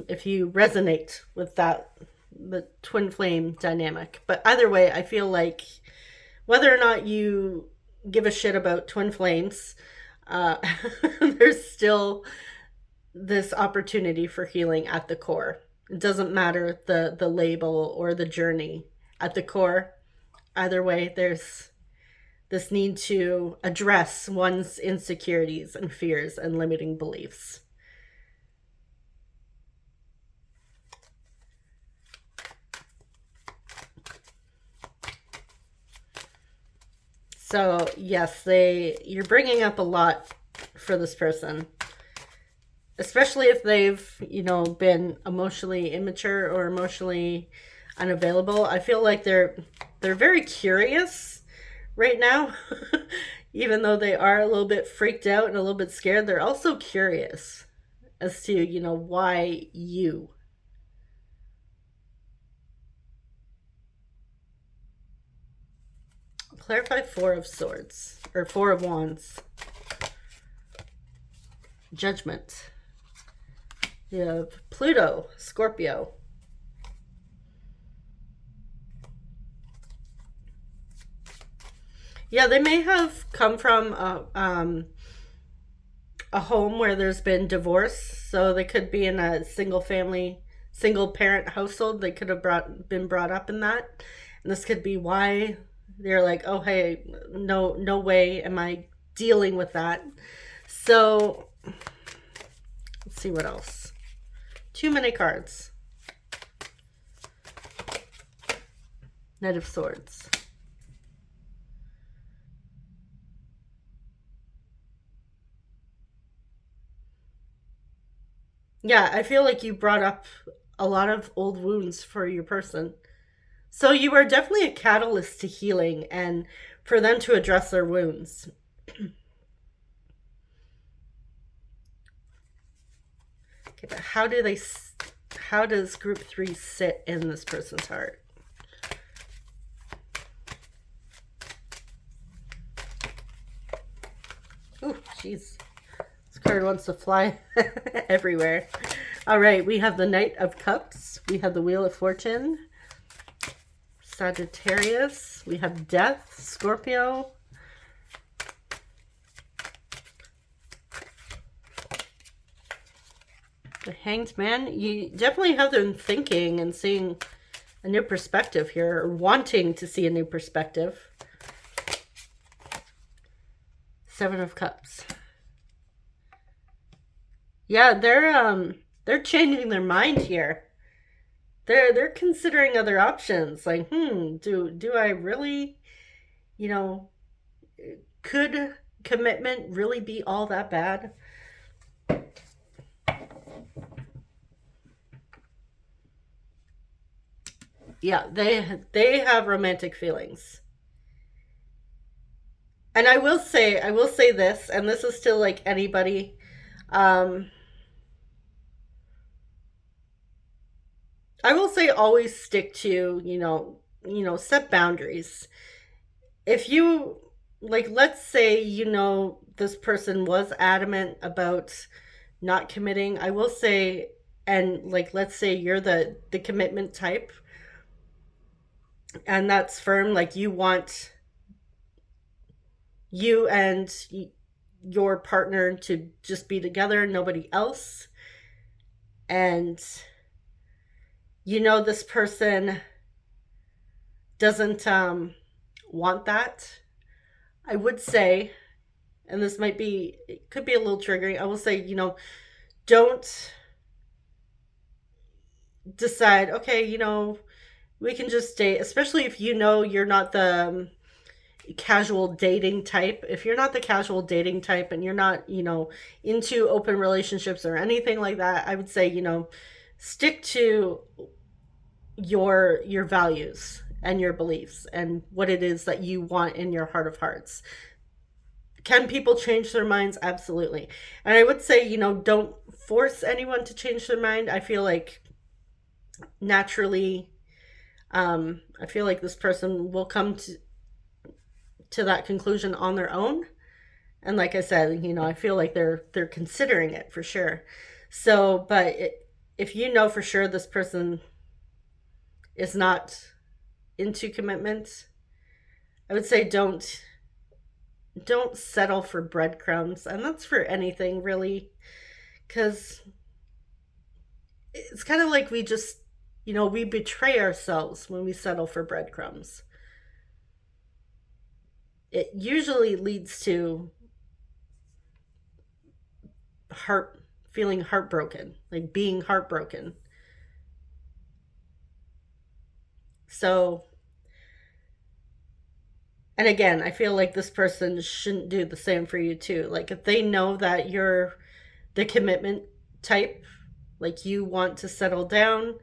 If you resonate with the twin flame dynamic. But either way, I feel like whether or not you give a shit about twin flames, there's still this opportunity for healing at the core. It doesn't matter the label or the journey. At the core, either way, there's this need to address one's insecurities and fears and limiting beliefs. So yes, you're bringing up a lot for this person, especially if they've, been emotionally immature or emotionally unavailable. I feel like they're very curious right now. Even though they are a little bit freaked out and a little bit scared, they're also curious as to, why you. Clarify Four of Swords, or Four of Wands. Judgment. You have Pluto, Scorpio. Yeah, they may have come from a home where there's been divorce. So they could be in a single parent household. They could have been brought up in that. And this could be why they're like, oh, hey, no way am I dealing with that. So let's see what else. Too many cards. Knight of Swords. Yeah, I feel like you brought up a lot of old wounds for your person. So you are definitely a catalyst to healing and for them to address their wounds. Okay, but how does group 3 sit in this person's heart? Oh, jeez. This card wants to fly everywhere. All right, we have the Knight of Cups. We have the Wheel of Fortune. Sagittarius. We have Death. Scorpio. The Hanged Man. You definitely have them thinking and seeing a new perspective here, or wanting to see a new perspective. Seven of Cups. Yeah, they're changing their mind here. They're considering other options. Like, do I really, could commitment really be all that bad? Yeah, they have romantic feelings. And I will say this, and this is to like anybody. I will say always stick to, set boundaries. If you like, let's say, this person was adamant about not committing, I will say, and like, let's say you're the commitment type, and that's firm, like you want you and your partner to just be together, nobody else. And this person doesn't want that. I would say, and this it could be a little triggering, I will say, don't decide, okay, we can just date, especially if you're not the casual dating type. If you're not the casual dating type and you're not, into open relationships or anything like that, I would say, stick to your values and your beliefs and what it is that you want in your heart of hearts. Can people change their minds? Absolutely. And I would say, don't force anyone to change their mind. I feel like naturally, I feel like this person will come to that conclusion on their own. And like I said, I feel like they're considering it for sure. So, but if for sure this person is not into commitment, I would say don't settle for breadcrumbs. And that's for anything really, because it's kind of like we just, we betray ourselves when we settle for breadcrumbs. It usually leads to feeling heartbroken, like being heartbroken. So, and again, I feel like this person shouldn't do the same for you too. Like if they know that you're the commitment type, like you want to settle down,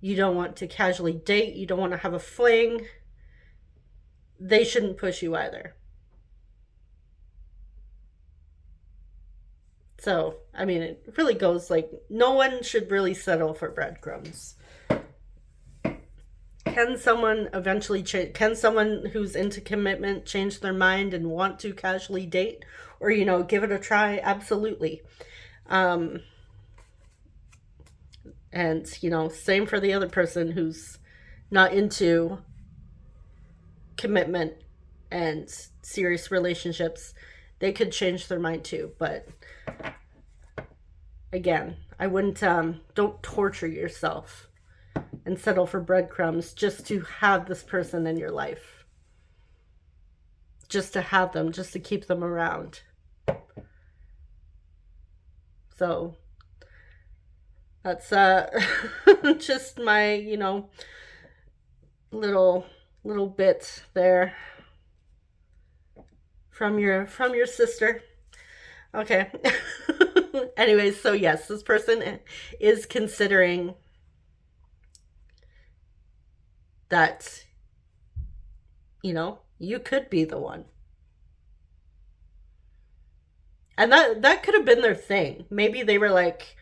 you don't want to casually date, you don't want to have a fling, they shouldn't push you either. So, I mean, it really goes like no one should really settle for breadcrumbs. Can someone eventually change? Can someone who's into commitment change their mind and want to casually date or, give it a try? Absolutely. And, same for the other person who's not into commitment and serious relationships. They could change their mind too. But again, I wouldn't, don't torture yourself and settle for breadcrumbs just to have this person in your life. Just to have them, just to keep them around. So that's just my, little bit there from your sister. Okay. Anyways, so yes, this person is considering that, you could be the one. And that could have been their thing. Maybe they were like,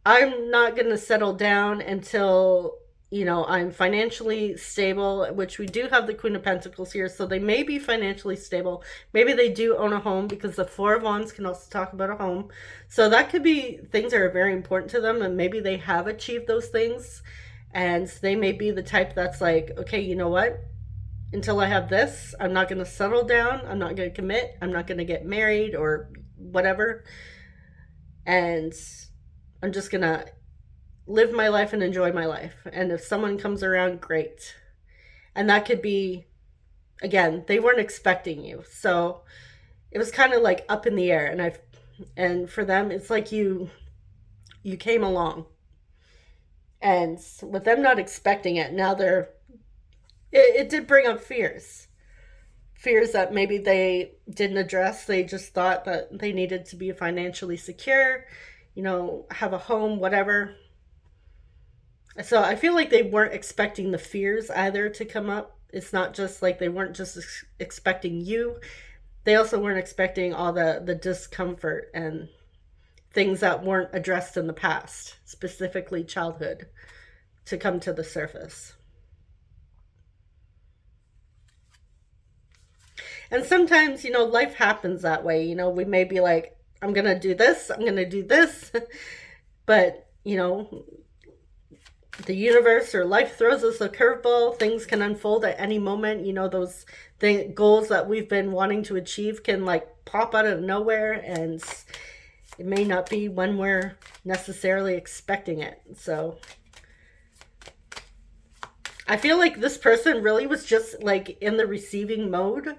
I'm not going to settle down until, I'm financially stable, which we do have the Queen of Pentacles here. So they may be financially stable. Maybe they do own a home, because the Four of Wands can also talk about a home. So that could be things that are very important to them. And maybe they have achieved those things. And they may be the type that's like, okay, you know what? Until I have this, I'm not going to settle down. I'm not going to commit. I'm not going to get married or whatever. And I'm just going to live my life and enjoy my life. And if someone comes around, great. And that could be, again, they weren't expecting you. So it was kind of like up in the air. And for them, it's like you came along. And with them not expecting it, now it did bring up fears. Fears that maybe they didn't address. They just thought that they needed to be financially secure, have a home, whatever. So I feel like they weren't expecting the fears either to come up. It's not just like they weren't just expecting you. They also weren't expecting all the discomfort and things that weren't addressed in the past, specifically childhood, to come to the surface. And sometimes, life happens that way. We may be like, I'm going to do this, I'm going to do this. But, the universe or life throws us a curveball. Things can unfold at any moment. Those goals that we've been wanting to achieve can like pop out of nowhere, and it may not be when we're necessarily expecting it. So I feel like this person really was just like in the receiving mode.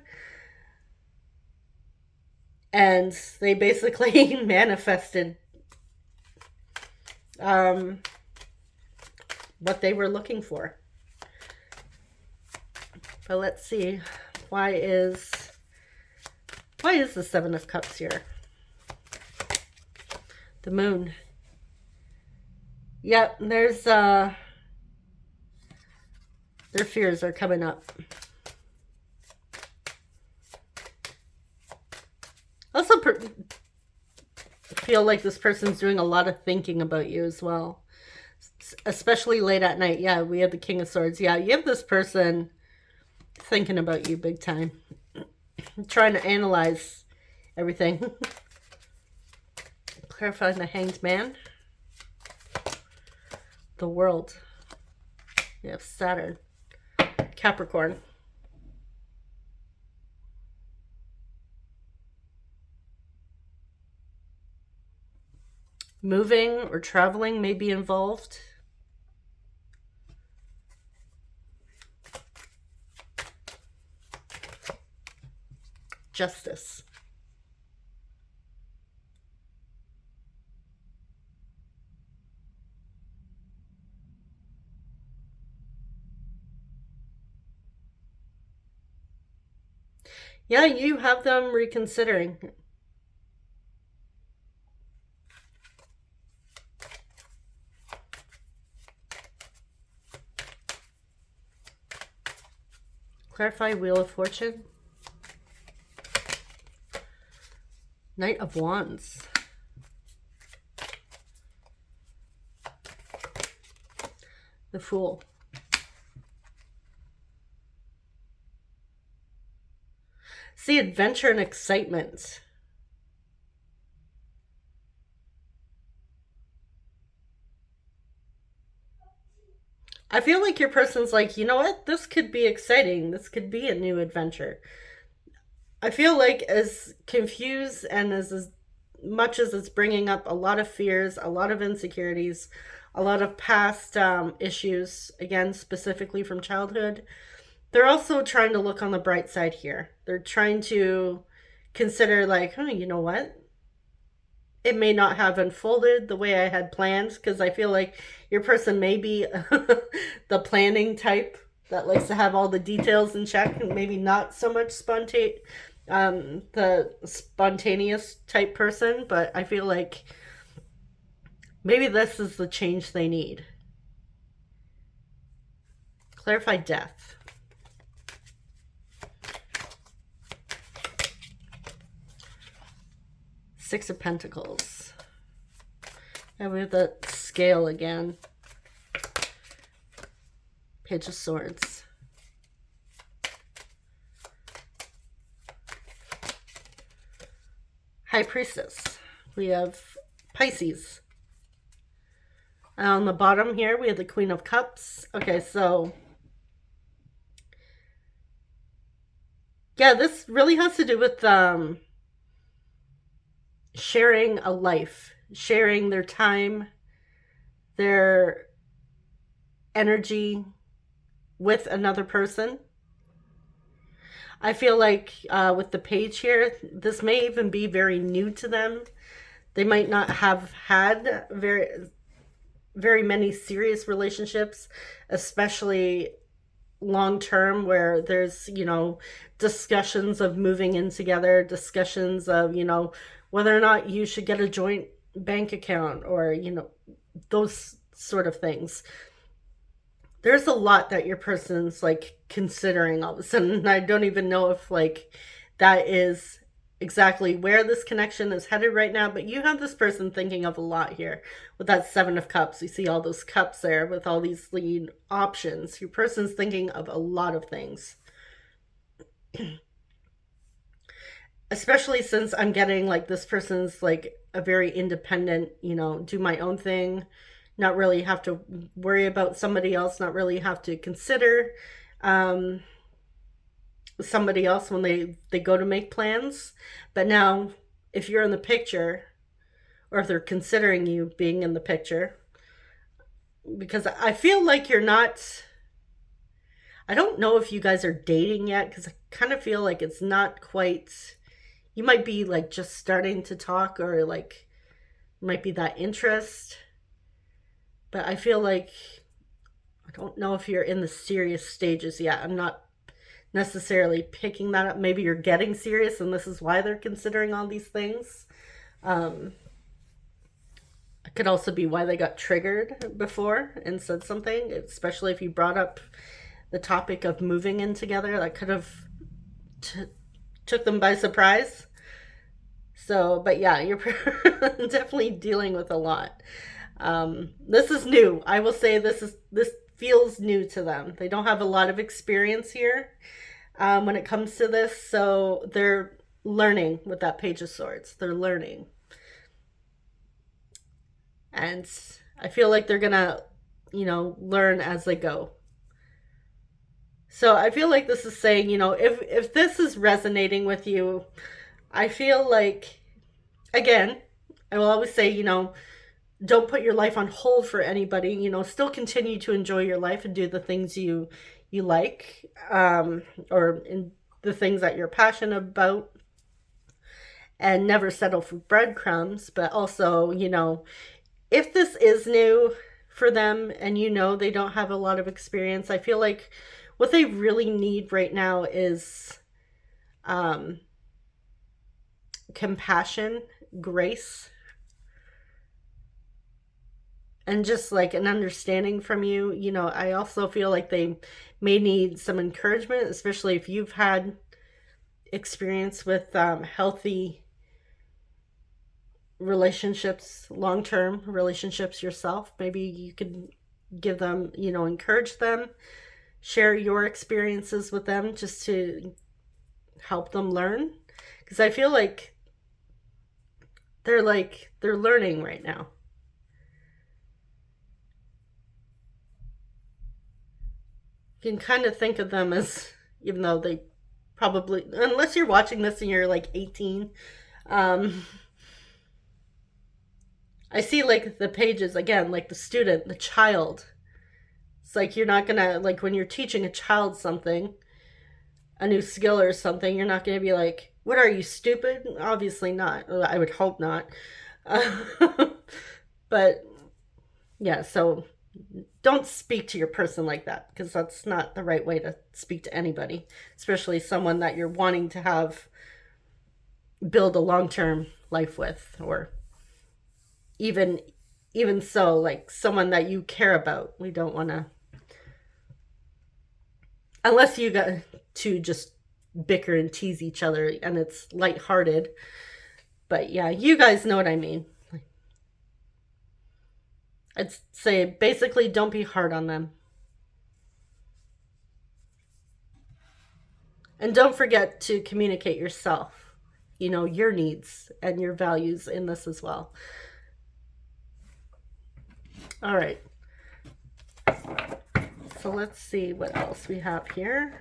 And they basically manifested what they were looking for. But let's see. Why is the Seven of Cups here? The Moon. Yep, there's their fears are coming up. Also feel like this person's doing a lot of thinking about you as well. Especially late at night. Yeah, we have the King of Swords. Yeah, you have this person thinking about you big time. Trying to analyze everything. Clarifying the Hanged Man. The World. We have Saturn. Capricorn. Moving or traveling may be involved. Justice. Yeah, you have them reconsidering. Clarify Wheel of Fortune. Knight of Wands. The Fool. See, adventure and excitement. I feel like your person's like, you know what? This could be exciting. This could be a new adventure. I feel like as confused and as much as it's bringing up a lot of fears, a lot of insecurities, a lot of past issues, again, specifically from childhood, they're also trying to look on the bright side here. They're trying to consider like, you know what? It may not have unfolded the way I had planned, because I feel like your person may be the planning type that likes to have all the details in check, and maybe not so much the spontaneous type person. But I feel like maybe this is the change they need. Clarify death. Six of Pentacles. And we have the scale again. Page of Swords. High Priestess. We have Pisces. And on the bottom here, we have the Queen of Cups. Okay, so yeah, this really has to do with sharing a life, sharing their time, their energy with another person. I feel like with the page here, this may even be very new to them. They might not have had very many serious relationships, especially long-term, where there's, you know, discussions of moving in together, discussions of, you know, whether or not you should get a joint bank account, or, you know, those sort of things. There's a lot that your person's like considering all of a sudden. I don't even know if like that is exactly where this connection is headed right now, but you have this person thinking of a lot here. With that Seven of Cups, you see all those cups there with all these lead options. Your person's thinking of a lot of things. Especially since I'm getting like this person's like a very independent, you know, do my own thing, not really have to worry about somebody else, not really have to consider somebody else when they go to make plans. But now, if you're in the picture, or if they're considering you being in the picture, because I feel like you're not, I don't know if you guys are dating yet, because I kind of feel like it's not quite, you might be like just starting to talk, or like might be that interest. But I feel like, I don't know if you're in the serious stages yet. I'm not necessarily picking that up. Maybe you're getting serious and this is why they're considering all these things. It could also be why they got triggered before and said something, especially if you brought up the topic of moving in together. That could have took them by surprise. So, but yeah, you're definitely dealing with a lot. This is new. I will say this feels new to them. They don't have a lot of experience here when it comes to this, so they're learning with that Page of Swords. They're learning. And I feel like they're gonna, you know, learn as they go. So I feel like this is saying, you know, if this is resonating with you, I feel like, again, I will always say, you know, don't put your life on hold for anybody. You know, still continue to enjoy your life and do the things you like, or in the things that you're passionate about, and never settle for breadcrumbs. But also, you know, if this is new for them and you know they don't have a lot of experience, I feel like what they really need right now is compassion, grace, and just like an understanding from you. You know, I also feel like they may need some encouragement, especially if you've had experience with healthy relationships, long-term relationships yourself. Maybe you could give them, you know, encourage them, share your experiences with them just to help them learn. Because I feel like they're learning right now. You can kind of think of them as, even though they probably, unless you're watching this and you're like 18, I see like the pages again, like the student, the child. It's like you're not gonna, like when you're teaching a child something, a new skill or something, you're not gonna be like, what are you, stupid? Obviously not. I would hope not. But yeah, so don't speak to your person like that, because that's not the right way to speak to anybody, especially someone that you're wanting to have build a long-term life with, or even so, like someone that you care about. We don't want to Unless you got to just bicker and tease each other and it's lighthearted. But yeah, you guys know what I mean. I'd say basically don't be hard on them. And don't forget to communicate yourself, your needs and your values in this as well. All right. So let's see what else we have here.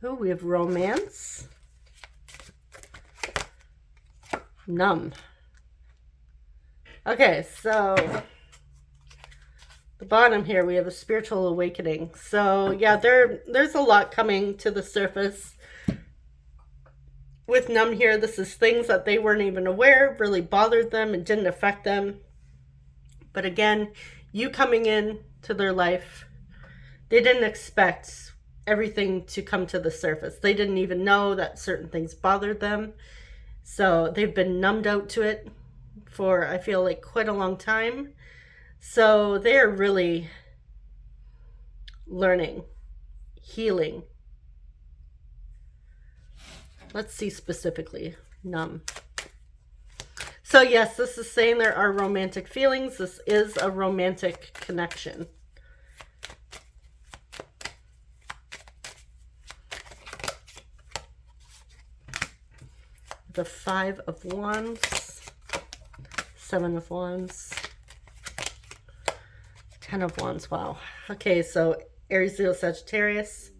Oh, we have romance. Numb. Okay, so the bottom here we have a spiritual awakening. So yeah, there's a lot coming to the surface with numb here. This is things that they weren't even aware really bothered them and didn't affect them. But again, you coming in to their life, they didn't expect everything to come to the surface. They didn't even know that certain things bothered them. So they've been numbed out to it for, I feel like, quite a long time. So they're really learning, healing. Let's see specifically, numb. So yes, this is saying there are romantic feelings. This is a romantic connection. The 5 of Wands, 7 of Wands, 10 of Wands. Wow. Okay, so Aries, Leo, Sagittarius.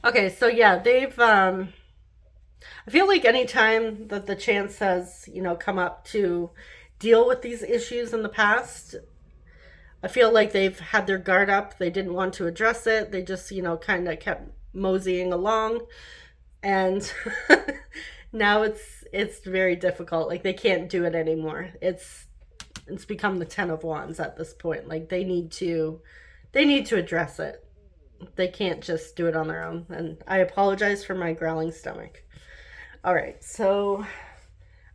Okay, so yeah, they've, I feel like anytime that the chance has, come up to deal with these issues in the past, I feel like they've had their guard up. They didn't want to address it. They just, kind of kept moseying along. And now it's very difficult. Like, they can't do it anymore. It's become the 10 of Wands at this point. Like, they need to address it. They can't just do it on their own. And I apologize for my growling stomach. All right, so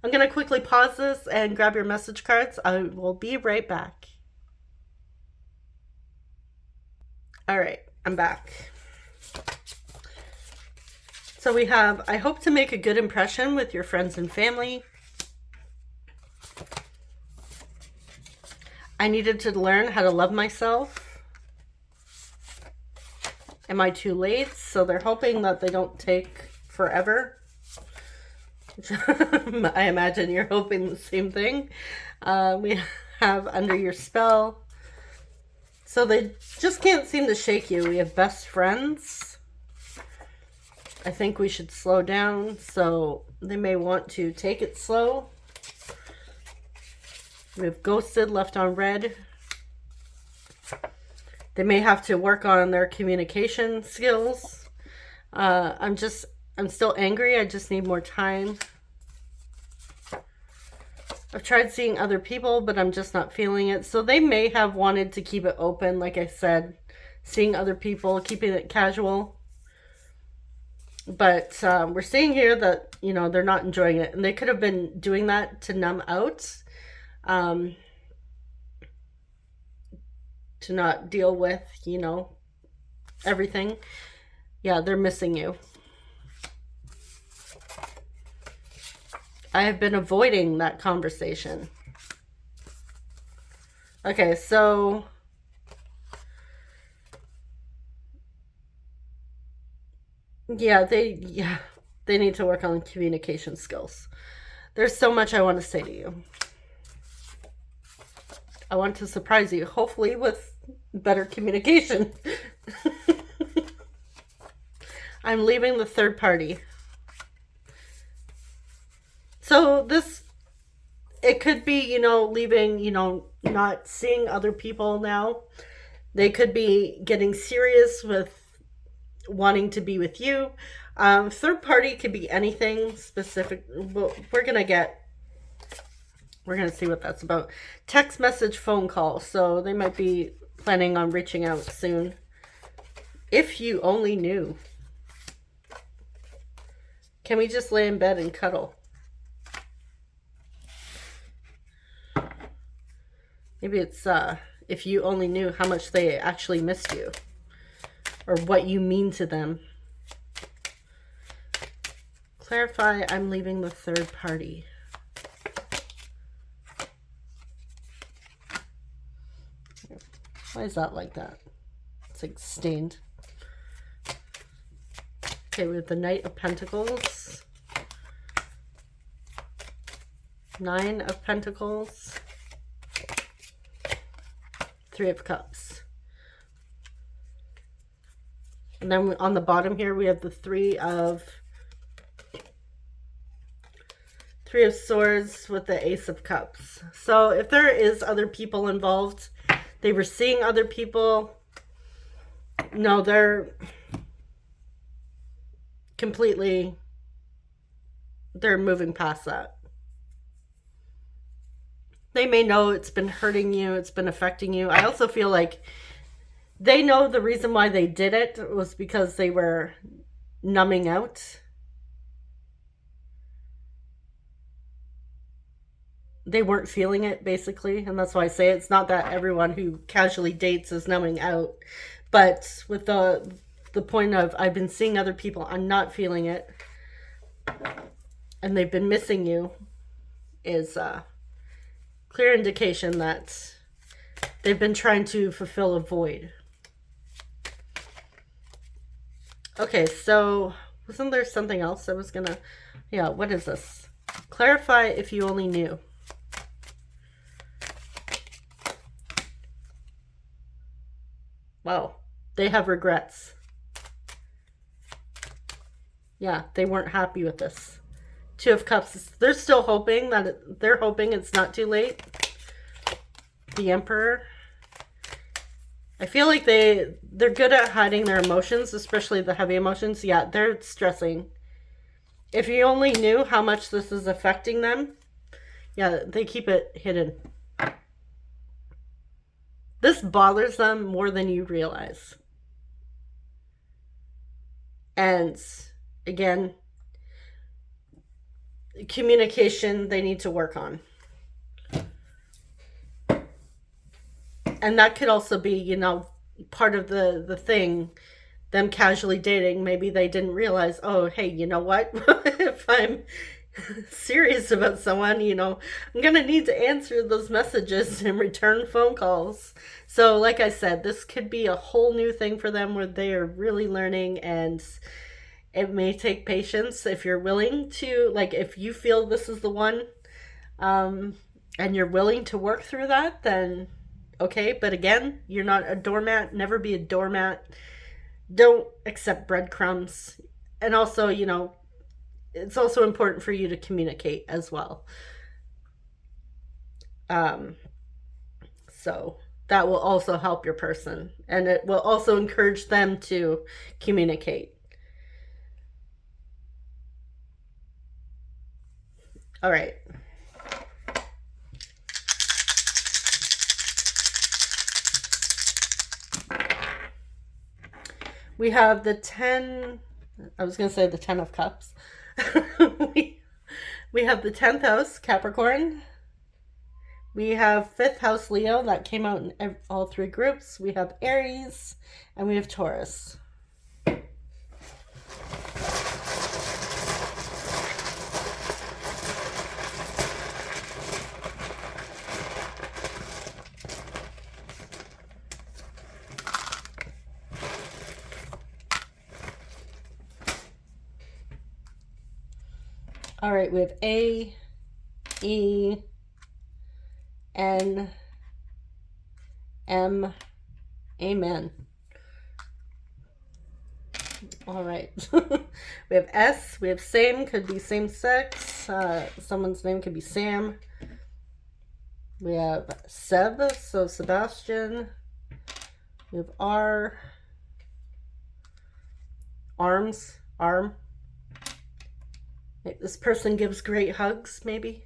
I'm going to quickly pause this and grab your message cards. I will be right back. All right, I'm back. So we have, I hope to make a good impression with your friends and family. I needed to learn how to love myself. Am I too late? So they're hoping that they don't take forever. I imagine you're hoping the same thing. We have under your spell. So they just can't seem to shake you. We have best friends. I think we should slow down, so they may want to take it slow. We have ghosted, left on red. They may have to work on their communication skills. I'm still angry. I just need more time. I've tried seeing other people, but I'm just not feeling it. So they may have wanted to keep it open, like I said, seeing other people, keeping it casual. But we're seeing here that, they're not enjoying it. And they could have been doing that to numb out. To not deal with, everything. Yeah, they're missing you. I have been avoiding that conversation. Okay, so yeah, they need to work on communication skills. There's so much I want to say to you. I want to surprise you, hopefully with better communication. I'm leaving the third party. So it could be, leaving, not seeing other people now. They could be getting serious with wanting to be with you. Third party could be anything specific. We're going to get We're going to see what that's about. Text message, phone call. So they might be planning on reaching out soon. If you only knew. Can we just lay in bed and cuddle? Maybe it's if you only knew how much they actually missed you. Or what you mean to them. Clarify, I'm leaving the third party. Why is that like that? It's like stained. Okay, we have the Knight of Pentacles. 9 of Pentacles. 3 of Cups. And then on the bottom here, we have the Three of Swords with the Ace of Cups. So if there is other people involved, they were seeing other people. No, they're moving past that. They may know it's been hurting you, it's been affecting you. I also feel like they know the reason why they did it was because they were numbing out. They weren't feeling it, basically. And that's why I say it's not that everyone who casually dates is numbing out. But with the point of, I've been seeing other people, I'm not feeling it, and they've been missing you, is a clear indication that they've been trying to fulfill a void. Okay, so wasn't there something else I was gonna... Yeah, what is this? Clarify if you only knew. Wow, they have regrets. Yeah, they weren't happy with this. 2 of Cups. They're still hoping that they're hoping it's not too late. The Emperor. I feel like they're good at hiding their emotions, especially the heavy emotions. Yeah, they're stressing. If you only knew how much this is affecting them. Yeah, they keep it hidden. This bothers them more than you realize. And again, communication they need to work on. And that could also be, you know, part of the thing, them casually dating. Maybe they didn't realize, oh, hey, you know what? If I'm serious about someone, you know, I'm going to need to answer those messages and return phone calls. So like I said, this could be a whole new thing for them where they are really learning, and it may take patience. If you're willing to, like, if you feel this is the one, and you're willing to work through that, then okay. But again, you're not a doormat. Never be a doormat. Don't accept breadcrumbs. And also, you know, it's also important for you to communicate as well. So that will also help your person, and it will also encourage them to communicate. All right. We have the 10, I was going to say the 10 of Cups. we have the 10th house, Capricorn. We have 5th house, Leo. That came out in all 3 groups. We have Aries, and we have Taurus. All right, we have A, E, N, M, Amen. All right. We have S, we have same, could be same sex. Someone's name could be Sam. We have Seb, so Sebastian. We have R, arms, arm. This person gives great hugs, maybe.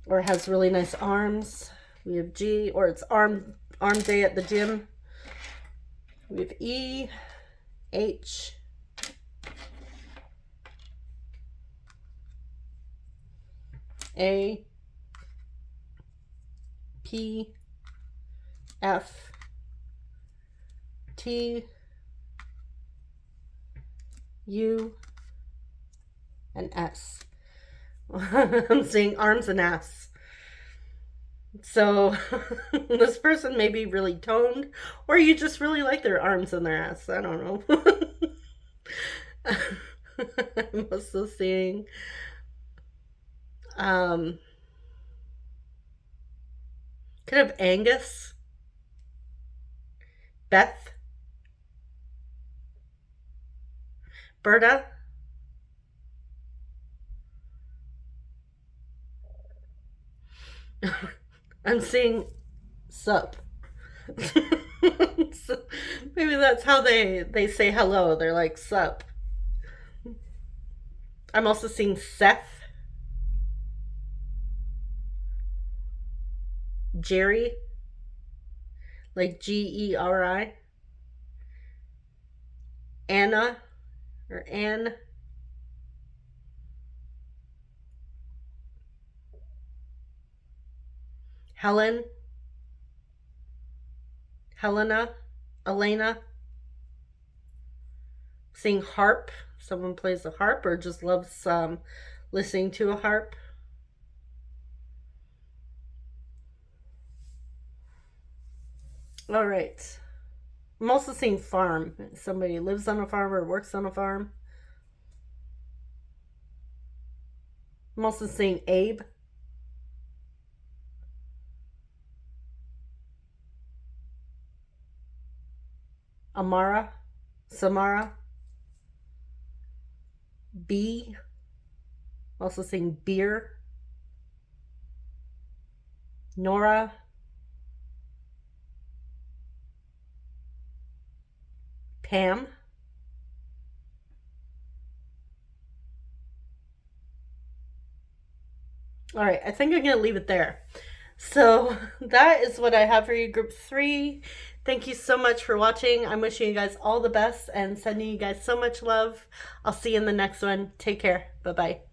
or has really nice arms. We have G, or it's arm day at the gym. We have E, H, A, P, F, T, U, and S. I'm seeing arms and ass. So this person may be really toned, or you just really like their arms and their ass. I don't know. I'm also seeing could have Angus, Beth, Berta, I'm seeing sup. So maybe that's how they say hello. They're like sup. I'm also seeing Seth, Jerry, like Geri, Anna or Anne, Helen, Helena, Elena. Seeing harp. Someone plays a harp or just loves listening to a harp. All right. I'm also seeing farm. Somebody lives on a farm or works on a farm. I'm also seeing Abe. Amara. Samara. B. Also seeing beer. Nora. Pam. All right, I think I'm going to leave it there. So that is what I have for you, group 3. Thank you so much for watching. I'm wishing you guys all the best and sending you guys so much love. I'll see you in the next one. Take care. Bye-bye.